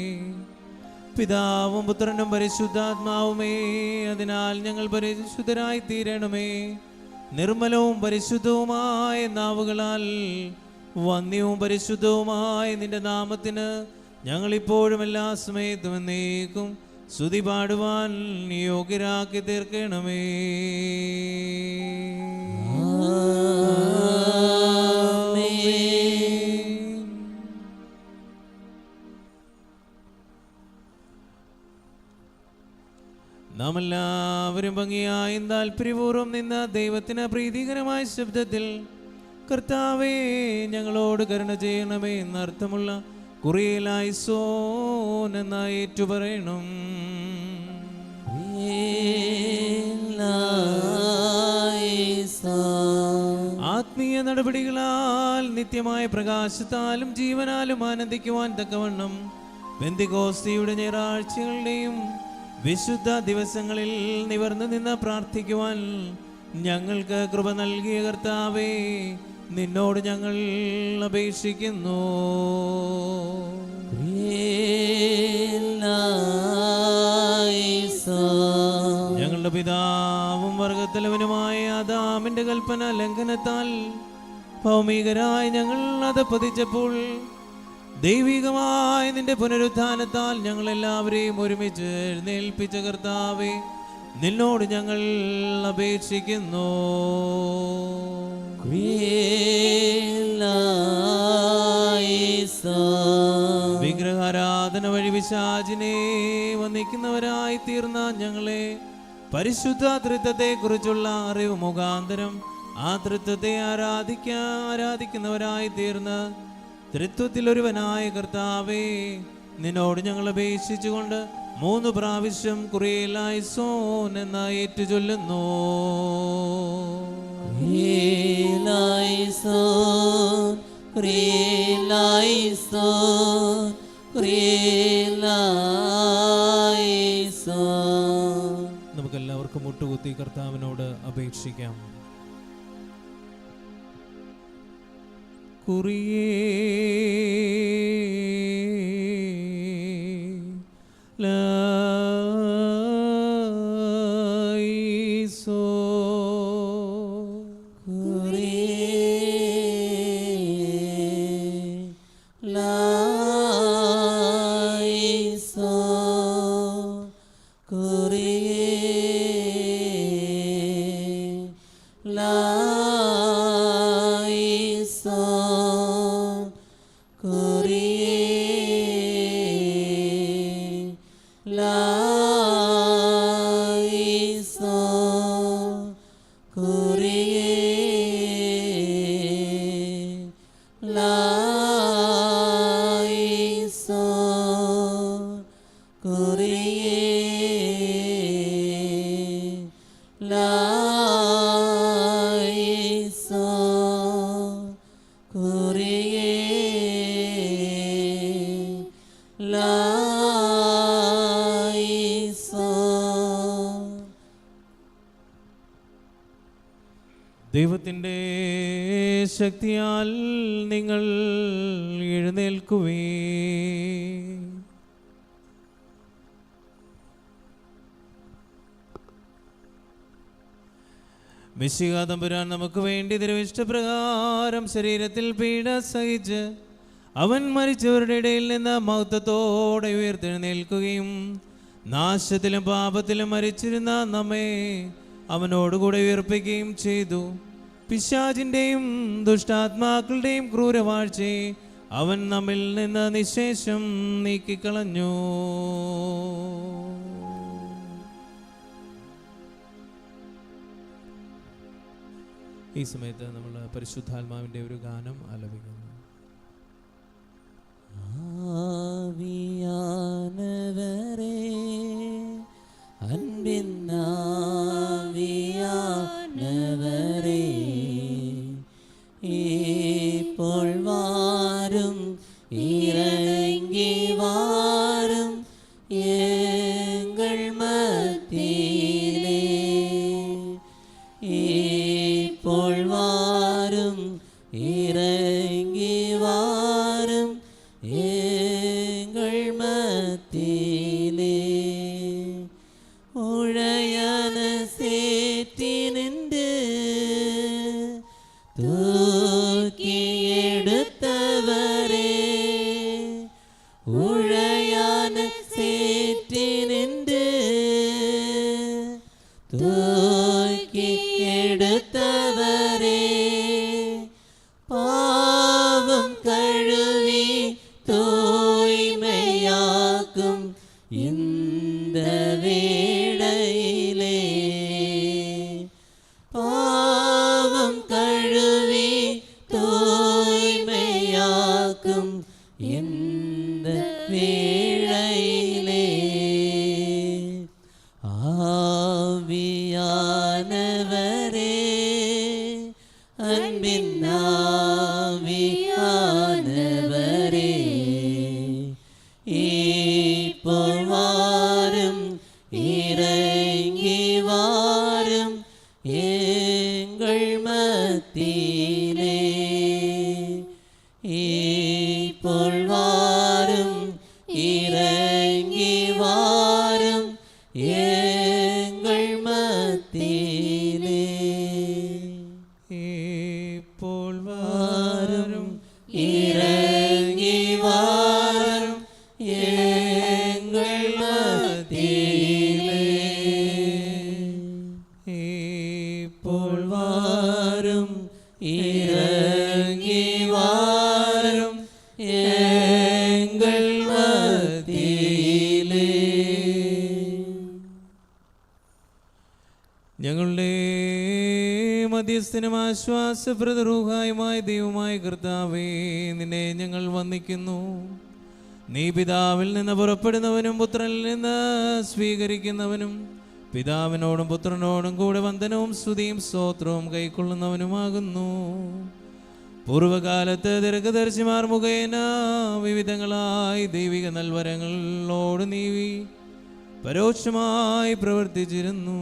പിതാവും പുത്രനും പരിശുദ്ധാത്മാവുമേ, അതിനാൽ ഞങ്ങൾ പരിശുദ്ധരായി തീരണമേ. നിർമ്മലവും പരിശുദ്ധവുമായ നാവുകളാൽ വന്യവും പരിശുദ്ധവുമായ നിന്റെ നാമത്തിന് ഞങ്ങളിപ്പോഴും എല്ലാ സമയത്തും എന്നേക്കും സ്തുതി പാടുവാൻ യോഗ്യരാക്കി തീർക്കണമേ. നാം എല്ലാവരും ഭംഗിയായും താല്പര്യപൂർവ്വം നിന്ന ദൈവത്തിന് പ്രീതികരമായ ശബ്ദത്തിൽ കർത്താവേ ഞങ്ങളോട് കരുണ ചെയ്യണമേ എന്നർത്ഥമുള്ള കുറിയലായിസോൻ എന്ന ഏറ്റുപറയണം. ആത്മീയ നടപടികളാൽ നിത്യമായ പ്രകാശത്താലും ജീവനാലും ആനന്ദിക്കുവാൻ തക്കവണ്ണം പെന്തിക്കോസ്തിയുടെ ഞായറാഴ്ചകളുടെയും വിശുദ്ധ ദിവസങ്ങളിൽ നിവർന്നു നിന്ന് പ്രാർത്ഥിക്കുവാൻ ഞങ്ങൾക്ക് കൃപ നൽകിയ കർത്താവേ, നിന്നോട് ഞങ്ങൾ അപേക്ഷിക്കുന്നു. ഞങ്ങളുടെ പിതാവും വർഗത്തലവനുമായ ആദാമിന്റെ കൽപ്പന ലംഘനത്താൽ ഭൗമികരായി ഞങ്ങൾ അധപ്പതിച്ചപ്പോൾ ദൈവികമായ നിന്റെ പുനരുത്ഥാനത്താൽ ഞങ്ങൾ എല്ലാവരെയും ഒരുമിച്ച് എഴുന്നേൽപ്പിച്ച കർത്താവേ, നിന്നോട് ഞങ്ങൾ അപേക്ഷിക്കുന്നു. വിഗ്രഹാരാധന വഴി പിശാചിനെ വന്ദിക്കുന്നവരായി തീർന്ന ഞങ്ങളെ പരിശുദ്ധ തൃത്വത്തെ കുറിച്ചുള്ള അറിവ് മുഖാന്തരം ആ തൃത്വത്തെ ആരാധിക്കുന്നവരായി തീർന്ന് തൃത്വത്തിൽ ഒരുവനായ കർത്താവേ, നിന്നോട് ഞങ്ങൾ അപേക്ഷിച്ചുകൊണ്ട് 3 പ്രാവശ്യം കുറിയലായിസോൻ എന്ന ഏറ്റു ചൊല്ലുന്നു. കുറിയലായിസോൻ, കുറിയലായിസോൻ, കുറിയലായിസോൻ. നമുക്കെല്ലാവർക്കും മുട്ടുകുത്തി കർത്താവിനോട് അപേക്ഷിക്കാം. ദൈവത്തിൻ്റെ ശക്തിയാൽ നിങ്ങൾ എഴുന്നേൽക്കുവേ. മിശിഹാ തമ്പുരാൻ നമുക്ക് വേണ്ടി തിരുവിഷ്ടപ്രകാരം ശരീരത്തിൽ പീഡ സഹിച്ച് അവൻ മരിച്ചവരുടെ ഇടയിൽ നിന്ന് മഹത്വത്തോടെ ഉയർത്തെഴുന്നേൽക്കുകയും നാശത്തിലും പാപത്തിലും മരിച്ചിരുന്ന നമ്മെ അവനോടുകൂടെ ഉയർപ്പിക്കുകയും ചെയ്തു. പിശാചിൻ്റെയും ദുഷ്ടാത്മാക്കളുടെയും ക്രൂരവാഴ്ചയെ അവൻ നമ്മിൽ നിന്ന് നിശേഷം നീക്കിക്കളഞ്ഞു. ഈ സമയത്ത് നമ്മൾ പരിശുദ്ധാത്മാവിൻ്റെ ഒരു ഗാനം ആലപിക്കുന്നു. ആവിയാനവരേ, അൻപിന്നാവിയാനവരേ, ഇപ്പോൾ വാരും ഇറങ്ങി വാരും എങ്ങൾ മധ്യയിലേ. ഇപ്പോൾ വാരും ഇറങ്ങി വാരും എങ്ങൾ മധ്യയിലേ. ഉഴയന സേറ്റിനുണ്ട് തൂക്കിയെടുത്തവരെ, ഉഴയന സേറ്റിനുണ്ട് തൂക്കിയെടുത്തവരെ, പാവം കഴുകി തോയ്മയാക്കും இந்த வேளையிலே, பாவம் கழுவி தூய்மையாக்கும் இந்த வேளையிலே. ஆவியானவரே, அன்பின் ஆவியானவரே, ഇപ്പോൾ വാരും ഇറങ്ങി വാരും എങ്ങൾ മധ്യയിലേ. ഇപ്പോൾ വാരും ഇറങ്ങി വാരും എങ്ങൾ മധ്യയിലേ. ഇപ്പോൾ വാരും ഇറങ്ങി വാരും എങ്ങൾ മധ്യയിലേ. ഇപ്പോൾ വാരും ഇറങ്ങി വാരും എങ്ങൾ മധ്യയിലേ. ഞങ്ങളുടെ മധ്യസ്ഥനും ആശ്വാസപ്രദരൂഹായുമായ ദൈവമായ കർത്താവേ, നിന്നെ ഞങ്ങൾ വന്ദിക്കുന്നു. നീ പിതാവിൽ നിന്ന് പുറപ്പെടുന്നവനും പുത്രനിൽ നിന്ന് സ്വീകരിക്കുന്നവനും പിതാവിനോടും പുത്രനോടും കൂടെ വന്ദനവും സ്തുതിയും സ്തോത്രവും കൈക്കൊള്ളുന്നവനുമാകുന്നു. പൂർവകാലത്ത് ദീർഘദർശിമാർ മുഖേന വിവിധങ്ങളായി ദൈവിക നൽവരങ്ങളോട് നീ പരോക്ഷമായി പ്രവർത്തിച്ചിരുന്നു.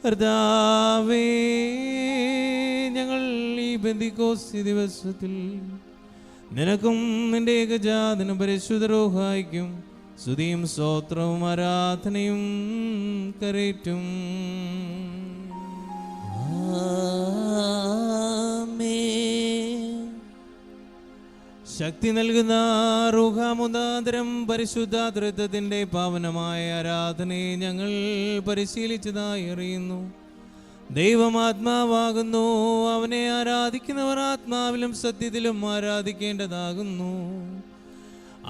കർത്താവേ, ഞങ്ങൾ ഈ പെന്തക്കോസ്ത് ദിവസത്തിൽ നിനക്കും നിന്റെ ഏകജാതനും പരിശുദ്ധ റൂഹായ്ക്കും സ്തുതിയും സ്തോത്രവും ആരാധനയും കരേറ്റും. ശക്തി നൽകുന്ന റൂഹാമുദാന്തരം പരിശുദ്ധ ത്രിത്വത്തിന്റെ പാവനമായ ആരാധനയെ ഞങ്ങൾ പരിശീലിച്ചതായി അറിയുന്നു. ദൈവം ആത്മാവാകുന്നു. അവനെ ആരാധിക്കുന്നവർ ആത്മാവിലും സത്യത്തിലും ആരാധിക്കേണ്ടതാകുന്നു.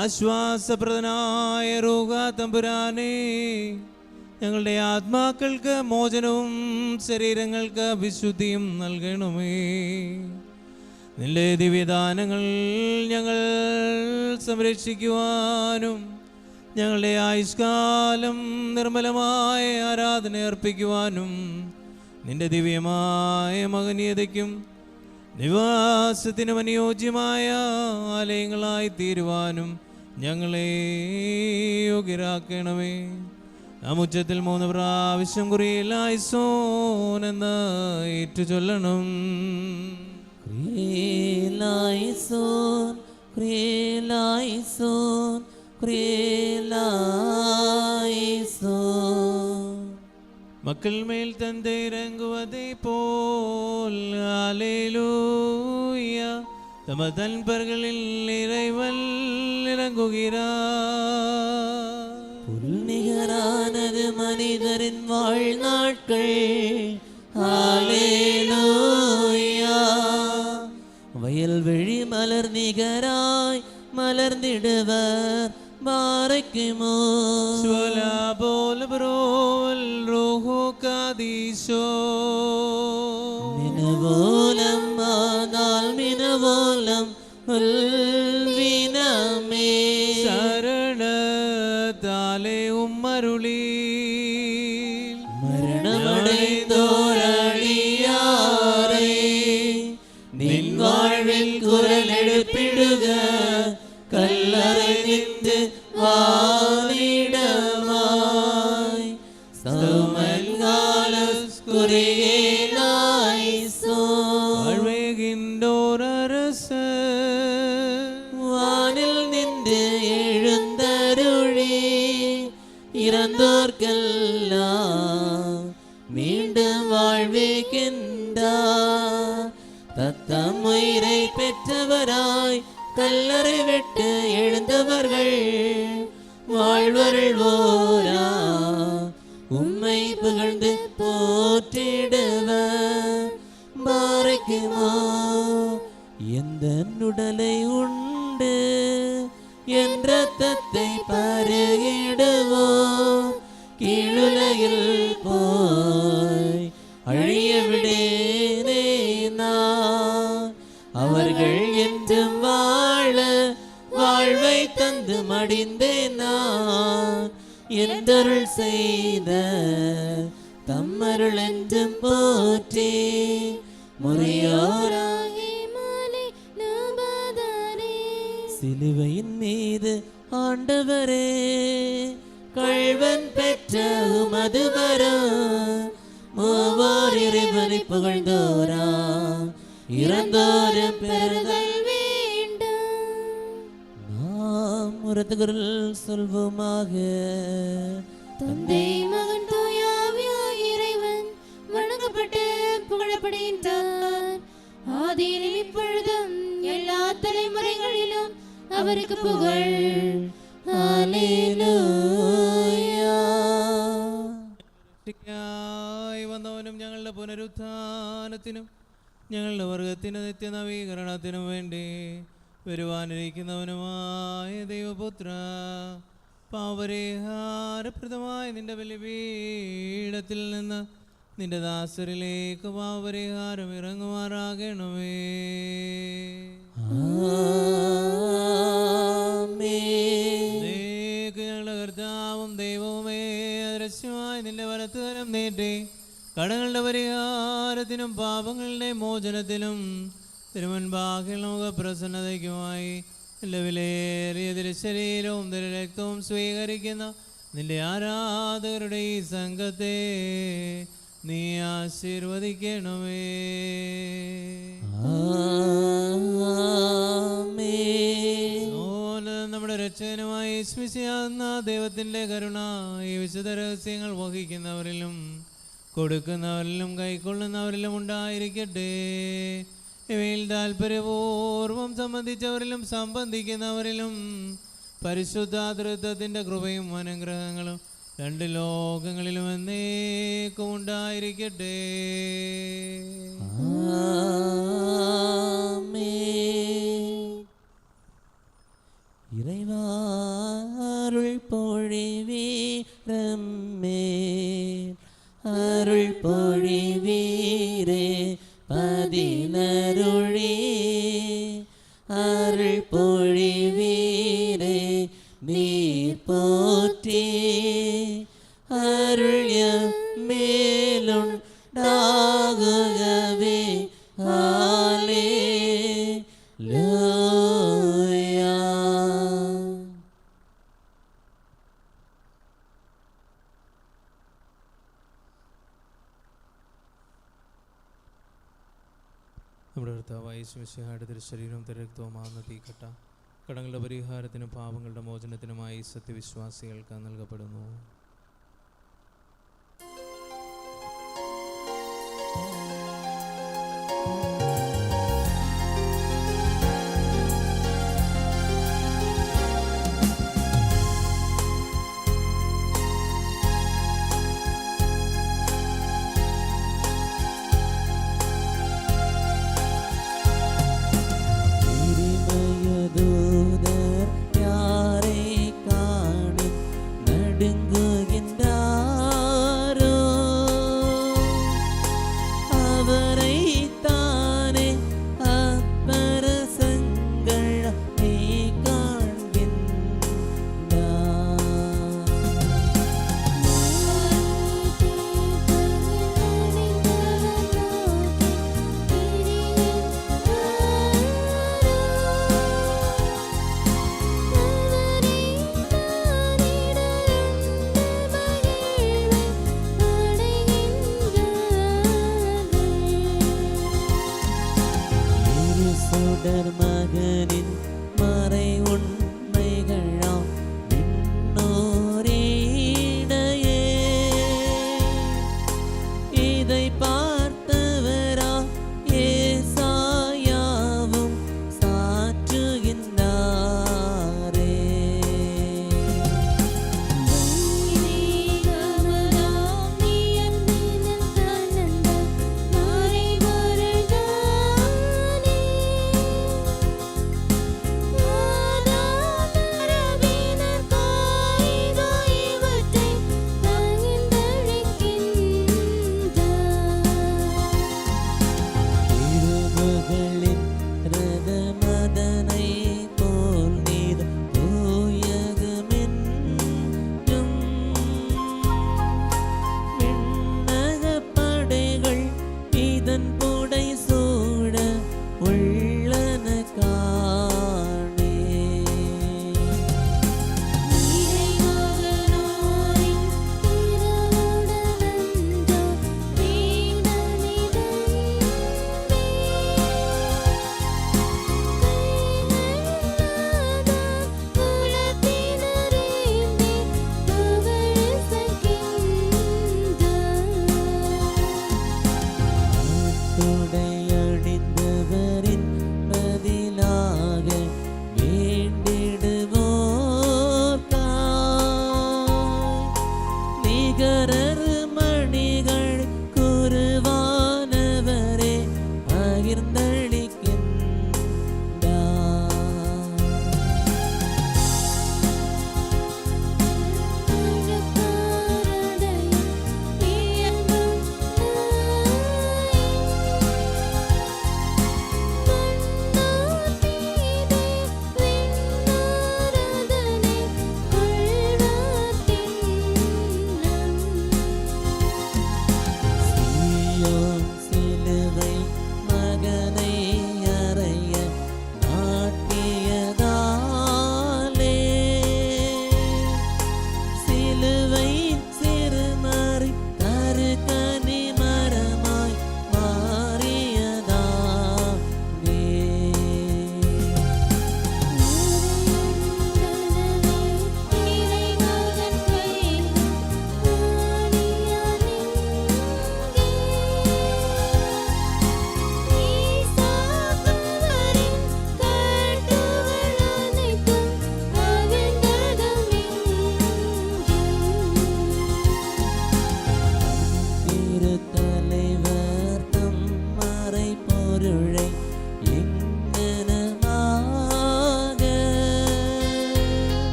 ആശ്വാസപ്രദനായ റൂഹാ തമ്പുരാനേ, ഞങ്ങളുടെ ആത്മാക്കൾക്ക് മോചനവും ശരീരങ്ങൾക്ക് വിശുദ്ധിയും നൽകണമേ. നിന്റെ ദിവ്യദാനങ്ങൾ ഞങ്ങൾ സംരക്ഷിക്കുവാനും ഞങ്ങളുടെ ആയുഷ്കാലം നിർമ്മലമായ ആരാധന അർപ്പിക്കുവാനും നിന്റെ ദിവ്യമായ മഹനീയതയ്ക്കും നിവാസത്തിനും അനുയോജ്യമായ ആലയങ്ങളായി തീരുവാനും ഞങ്ങളെ യോഗ്യരാക്കണമേ. നാം ഉച്ചത്തിൽ 3 പ്രാവശ്യം കുറിയിലായിസോൻ എന്ന് ഏറ്റുചൊല്ലണം. ക്രിയേലായിസോൻ, ക്രിയേലായിസോൻ, ക്രിയേലായിസോൻ. மக்கள் மேல் தந்தை இறங்குவதை போல் அல்லேலூயா, தம தன்பர்களில் இறைவன் இறங்குகிறார். புல்நிகரானது மனிதரின் வாழ்நாட்கள், அல்லேலூயா. வயல்வெளி மலர் நிகராய் மலர்ந்திடுவர் பாரக்குமோ. சுவலா போல் புரோவல் ரோஹோ காதீசோ. மினவோலம் ஆனால் மினவோலம் உல்வினமே. சரணத்தாலே உம்மருளி மரணமடைந்தோரடியாரை நின் வாழ்வில் குரல் எழுப்பிடுக. கல்லறை நின்று வானிடமாய் சௌமன்காலஸ் குறியேலாயிசோன். வாழ்வேகின்றோர் அரசர் வானில் நின்று எழுந்தருளி இறந்தோர்க்கெல்லாம் மீண்டும் வாழ்வேகின்றார். தத்தம் உயிரை பெற்றவராய் கல்லறை விட்டு எழுந்தவர்கள் வாழ்வருள்வோரா உம்மை புகழ்ந்து போற்றிடுவர். பாரக்குமோ. எந்த உடலை உண்டு என் இரத்தத்தை பருகிடுவோம். கீழுலகில் போய் அழிய விடேனே நான். அவர்கள் என்றும் வாழ வாழ்வை தந்து மடிந்தேன் நான். எந்தருள் செய்த தம்மருள் என்றும் போற்றி முறையோராகி மாலை நபதரே. சிலுவையின் மீது ஆண்டவரே, கள்வன் பெற்ற உமது வரம் மூவோர் இறைவனை புகழ்ந்தோரா இறந்தோரும் பெறுதல் வேண்டும். நாம் உரத்த குரல் சொல்வோமாக. தந்தை மகன் தூய ஆவியாகிய இறைவன் வணங்கப்பட்டு புகழப்படுகின்றார். ஆதியிலும் இப்பொழுதும் எல்லா தலைமுறைகளிலும் அவருக்கு புகழ். ஹல்லேலூயா. ായി വന്നവനും ഞങ്ങളുടെ പുനരുത്ഥാനത്തിനും ഞങ്ങളുടെ വർഗത്തിന് നിത്യനവീകരണത്തിനും വേണ്ടി വരുവാനിരിക്കുന്നവനുമായ ദൈവപുത്ര, പാപപരിഹാരപ്രദമായ നിന്റെ ബലിപീഠത്തിൽ നിന്ന് നിന്റെ ദാസരിലേക്ക് പാപപരിഹാരം ഇറങ്ങുമാറാകണമേ. ഞങ്ങളുടെ കർത്താവും ദൈവവുമേ, അദൃശ്യമായി നിന്റെ വലത്തുകരം നീട്ടി കടങ്ങളുടെ പരിഹാരത്തിനും പാപങ്ങളുടെ മോചനത്തിനും തിരുമുൻപാകിൽ നമുക്ക് പ്രസന്നതയ്ക്കുമായി നിന്റെ വിലയേറിയ തിരുശരീരവും തിരുരക്തവും സ്വീകരിക്കുന്ന നിന്റെ ആരാധകരുടെ ഈ സംഘത്തെ നീ ആശീർവദിക്കണമേ. നമ്മുടെ രക്ഷകനുമായി യേശുമിശിഹായെന്ന ദൈവത്തിൻ്റെ കരുണ ഈ വിശുദ്ധ രഹസ്യങ്ങൾ വഹിക്കുന്നവരിലും കൊടുക്കുന്നവരിലും കൈക്കൊള്ളുന്നവരിലും ഉണ്ടായിരിക്കട്ടെ. ഇവയിൽ താല്പര്യപൂർവം സംബന്ധിച്ചവരിലും സംബന്ധിക്കുന്നവരിലും പരിശുദ്ധാതൃത്വത്തിൻ്റെ കൃപയും അനുഗ്രഹങ്ങളും രണ്ട് ലോകങ്ങളിലും എന്നേക്കും ഉണ്ടായിരിക്കട്ടെ. இறைவாருள் பொழிவீரம்மே அருள் பொழிவீரே பதினருளி அருள் பொழிவீரே நீர் போற்றி அருள் மேலுண்டாகுகவே ஹல்லேலூயா. നമ്മുടെ കർത്താവായ യേശുമിശിഹായുടെ തിരുശരീരവും തിരുരക്തവുമാകുന്ന തീക്കട്ട കടങ്ങളുടെ പരിഹാരത്തിനും പാപങ്ങളുടെ മോചനത്തിനുമായി സത്യവിശ്വാസികൾക്ക് നൽകപ്പെടുന്നു. யாரை காணும் நடுங்கு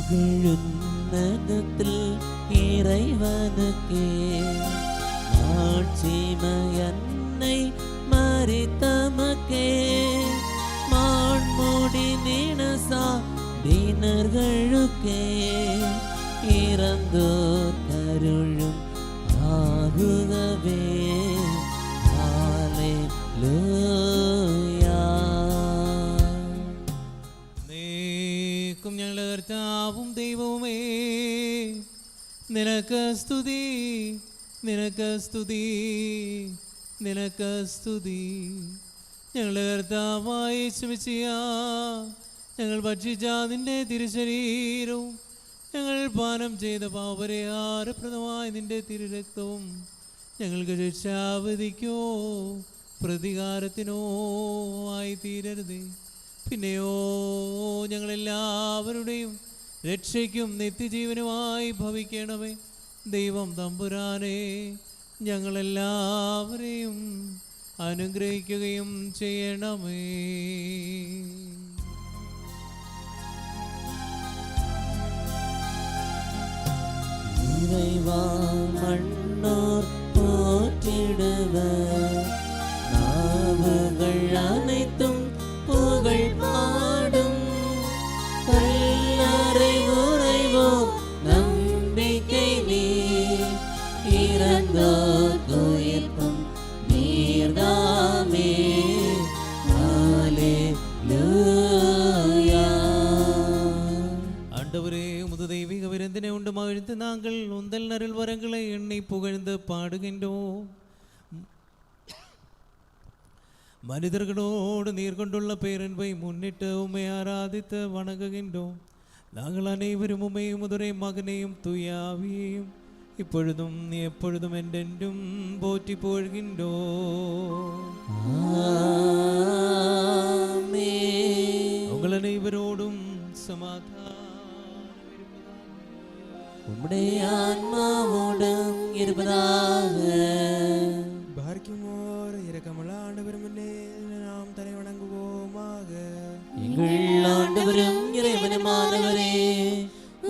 மகிழுன்னதத்தில் இறைவனுக்கே மாட்சிமையன்னை மரித்தமக்கே மாண்முடி நினசா தினர்களுக்கே இறந்தோர் கருளும் ஆகுகவே ஹalleluya. നീക്കും ഞങ്ങളുടെ കർത്താവും ദൈവവുമേ നിനക്ക് സ്തുതി, നിനക്ക് സ്തുതി, നിനക്ക് സ്തുതി. ഞങ്ങളുടെ കർത്താവായ യേശുമിശിഹാ, ഞങ്ങൾ ഭക്ഷിച്ച നിന്റെ തിരുശരീരവും ഞങ്ങൾ പാനം ചെയ്ത പാപപരിഹാരപ്രദമായ നിന്റെ തിരുരക്തവും ഞങ്ങൾക്ക് ശിക്ഷാവധിക്കോ പ്രതികാരത്തിനോ ആയി തീരരുതേ. പിന്നെയോ ഞങ്ങളെല്ലാവരുടെയും രക്ഷയ്ക്കും നിത്യജീവനുമായി ഭവിക്കണമേ. ദൈവം തമ്പുരാനെ ഞങ്ങളെല്ലാവരെയും അനുഗ്രഹിക്കുകയും ചെയ്യണമേ. இறைவா மண்ணோர் போற்றிடுவர் நாவுகள் அனைத்தும் புகழ் பாடும் கல்லறை உறைவோம் நம்பிக்கை நீர் இறந்தோர் உயிர்ப்பும் நீர்தாமே ஹalleluya. ஆண்டவரே, உமது தெய்வீக விருந்தினை உண்டு மகிழ்ந்து நாங்கள் உந்தல் நருள் வரங்களை எண்ணி புகழ்ந்து பாடுகின்றோம். மனிதர்களோடு நீர் கொண்டுள்ள பேரன்பை முன்னிட்டு உம்மை ஆராதித்து வணங்குகின்றோம். நாங்கள் அனைவரும் உம்மை உமதுரை மகனையும் தூயாவியையும் இப்பொழுதும் எப்பொழுதும் என்றென்றும் போற்றி புகழ்கின்றோம். ஆமென். உங்கள் அனைவரோடும் சமாதானம் உம்முடைய ஆன்மாவோடும் இருப்பதாக. பார்க்குமோர் இரக்கமுள்ள ஆண்டவர் முன்னே நாம் தலை வணங்குவோமாக. எங்கள் ஆண்டவரும் இறைவனுமானவரே,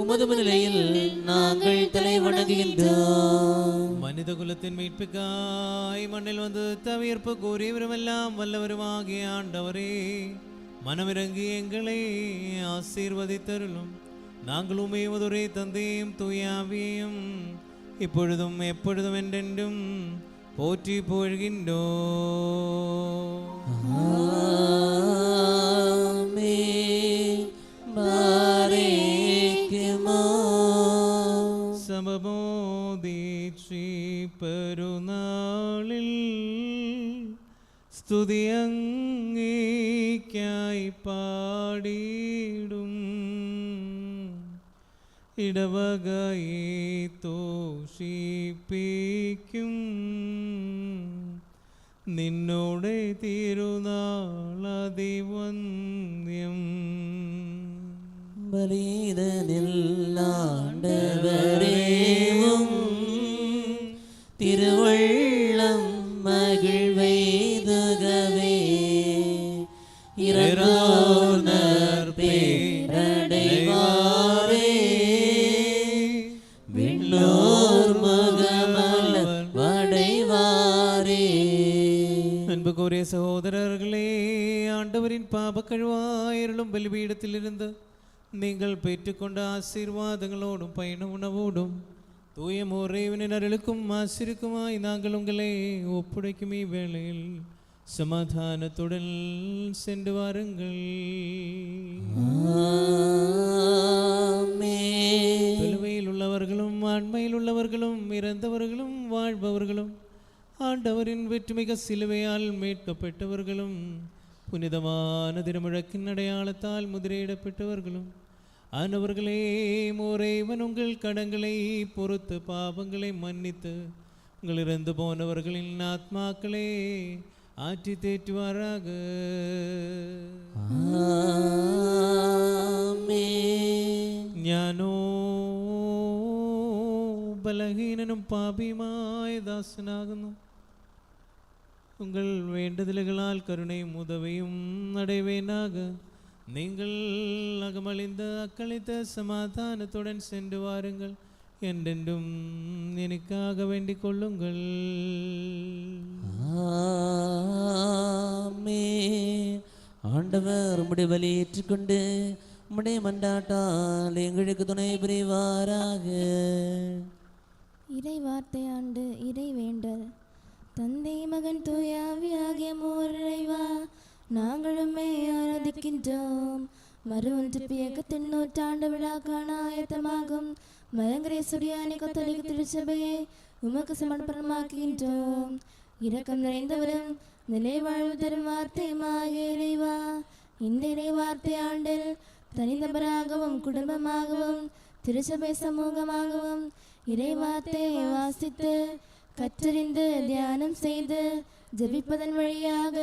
உமது முன்னிலையில் நாங்கள் தலை வணங்குகின்றோம். மனித குலத்தின் மீட்புக்காய் மண்ணில் வந்து தவிர்ப்பு கூறியவருமெல்லாம் வல்லவருமாகிய ஆண்டவரே, மனமிறங்கி எங்களை ஆசீர்வதித்தருளும். நாங்கள் உமையுவதுரை தந்தையும் தூயாவியையும் இப்பொழுதும் எப்பொழுதும் என்றென்றும் போற்றி புகழ்கின்றோம். ஆமென். பாரேக்குமோ. സമമോദീക്ഷി പെരുന്നാളിൽ സ്തുതി അങ്ങേയ്ക്കായി പാടിയിടും ഇടവകയെ തോഷിപ്പിക്കും നിന്നോടെ തിരുനാളതിവന്യം. பலிதனில் ஆண்டவரேவும் திருவள்ளம் மகிழ்வைதுகவே இறந்தோர் பேரடைவாரே விண்ணோர் முகமலர் வடைவாரே. அன்புக்குரிய சகோதரர்களே, ஆண்டவரின் பாபக்கழுவாயிரளும் பலிபீடத்திலிருந்து நீங்கள் பெற்றுக்கொண்ட ஆசீர்வாதங்களோடும் பயண உணவோடும் தூய முறைவினின் அருளுக்கும் ஆசிரிக்குமாய் நாங்கள் உங்களை ஒப்படைக்கும் இவ்வேளையில் சமாதானத்துடன் சென்று வாருங்கள். ஆமென். தொழுவையில் உள்ளவர்களும் ஆண்மையில் உள்ளவர்களும் இறந்தவர்களும் வாழ்பவர்களும் ஆண்டவரின் வெற்றுமிக சிலுவையால் மீட்கப்பட்டவர்களும் புனிதமான திருமுழக்கின் அடையாளத்தால் முதிரையிடப்பட்டவர்களும் ஆனவர்களே, மோரேவன் உங்கள் கடங்களை பொறுத்து பாவங்களை மன்னித்து உங்கள் இறந்து போனவர்களின் ஆத்மாக்களே ஆற்றி தேற்றுவாராக. ஆமென். ஞானோ ബലഹീനനും പാപിയുമായ ദാസനാകുന്നു. உங்கள் வேண்டுதல்களால் கருணையும் உதவியும் அடைவேனாக. நீங்கள் அகமழிந்த அக்களித்த சமாதானத்துடன் சென்று வாருங்கள். என்றென்றும் எனக்காக வேண்டிக் கொள்ளுங்கள். ஆமென். ஆண்டவர் உம்முடைய பலி ஏற்றுக்கொண்டு உம்முடைய மன்றாட்டால் எங்களுக்கு துணை புரிவாராக. இறை வார்த்தை ஆண்டு இறை வேண்டல். தந்தை மகன் தூயாவியாகிய மூரைவா, நாங்களுமே ஆராதிக்கின்றோம். மறுஒன்று இயக்கத்தின் நூற்றாண்டு விழாக்கான ஆயத்தமாகும் மலங்கரை சுரியானி கத்தோலிக்க திருச்சபையை உமக்கு சமர்ப்பணமாக்குகின்றோம். இரக்கம் நிறைந்தவரும் நிலை வாழ்வு தரும் வார்த்தையுமாக இறைவா, இந்த இறை வார்த்தை ஆண்டில் தனிநபராகவும் குடும்பமாகவும் திருச்சபை சமூகமாகவும் இறை வார்த்தையை வாசித்து கற்றறிந்து தியானம் செய்து ஜெபிப்பதன் வழியாக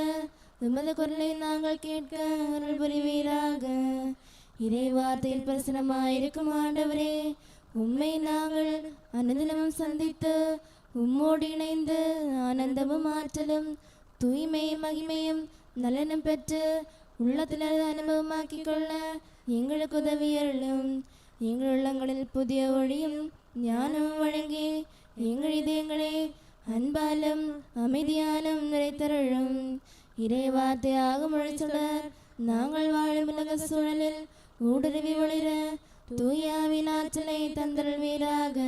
உமது குரலை நாங்கள் கேட்க அருள் புரிவீராக. இறை வார்த்தையில் பிரசனமாயிருக்கும் ஆண்டவரே, உம்மை நாங்கள் அனுதினமும் சந்தித்து உம்மோடு இணைந்து ஆனந்தமும் ஆற்றலும் தூய்மையும் மகிமையும் நலனும் பெற்று உள்ளத்தில் அனுபவமாக்கிக் கொள்ள எங்களுக்கு உதவியருளும். எங்கள் உள்ளங்களில் புதிய ஒளியும் ஞானமும் வழங்கி எங்கள் இதயங்களை அன்பாலும் அமைதியாலும் நிறைத்தருளும். இறை வார்த்தையாக மொழிச்சுடர் நாங்கள் வாழும் உலக சூழலில் ஊடுருவி ஒளிர தூயாவின் ஆற்றலை தந்தருள்வீராக.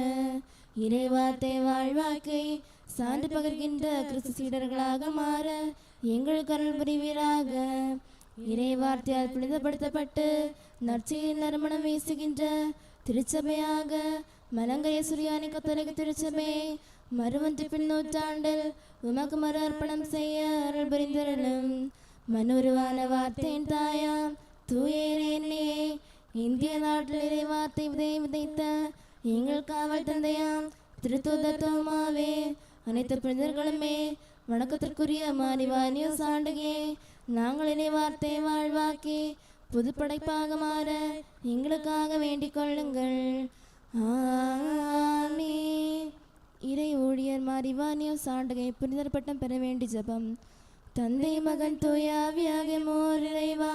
இறை வார்த்தை வாழ்வாக்கை சான்று பகர்கின்ற கிறிஸ்து சீடர்களாக மாற எங்களுக்கு அருள் புரிவீராக. இறை வார்த்தையால் புனிதப்படுத்தப்பட்டு நற்செய்தியின் நறுமணம் வீசுகின்ற திருச்சபையாக மலங்கரை சுரியானி கத்தோலிக்க திருச்சபை மறுவொன்று பின் நூற்றாண்டில் உமக்கு மறு அர்ப்பணம் செய்ய அருள் புரிந்தருளும். மனுருவான வார்த்தையின் தாயாம் தூயரே, இந்திய நாட்டில் இறை வார்த்தை விதைத்த எங்கள் காவல் தந்தையாம் திருத்தூதர் தோமாவே, அனைத்து புனிதர்களுமே வணக்கத்திற்குரிய மாரிவானியோ சாண்டுகே, நாங்கள் இறை வார்த்தை வாழ்வாக்கி புதுப்படைப்பாக மாற எங்களுக்காக வேண்டிக் கொள்ளுங்கள். ஆமென். இறை ஊழியர் மாரிவானியோ சாண்டகை புனிதர் பட்டம் பெற வேண்டி ஜெபம். தந்தை மகன் தூயாவியாகிய மோர் இறைவா,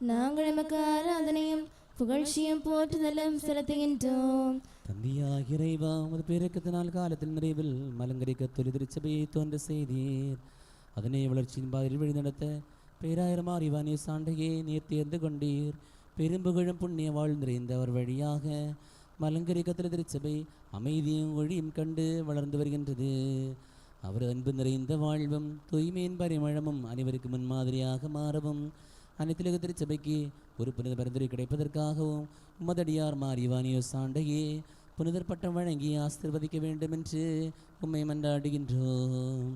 நாங்கள் எமக்கு ஆராதனையும் புகழ்ச்சியும் போற்றுதலும் செலுத்துகின்றோம். தந்தையாகிய இறைவா, உமது பேரக்கத்தினால் காலத்தில் நிறைவில் மலங்கரை கத்தோலிக்க திருச்சபையை தோன்ற செய்தீர். அதனை வளர்ச்சியின் பாதையில் வழிநடத்த பேராயிரம் அறிவானிய சாண்டையே நீர் தேர்ந்து கொண்டீர். பெரும்புகழும் புண்ணிய வாழ் நிறைந்த அவர் வழியாக மலங்கரை கத்தோலிக்க திருச்சபை அமைதியும் ஒழியும் கண்டு வளர்ந்து வருகின்றது. அவர் அன்பு நிறைந்த வாழ்வும் தூய்மையின் பரிமளமும் அனைவருக்கு முன்மாதிரியாக மாறவும் அனைத்துலக திருச்சபைக்கு ஒரு புனித பரிந்துரை கிடைப்பதற்காகவும் உமதடியார் மாரிவானியோ சாண்டையே புனிதர் பட்டம் வழங்கி ஆசீர்வதிக்க வேண்டும் என்று உம்மை மன்றாடுகின்றோம்.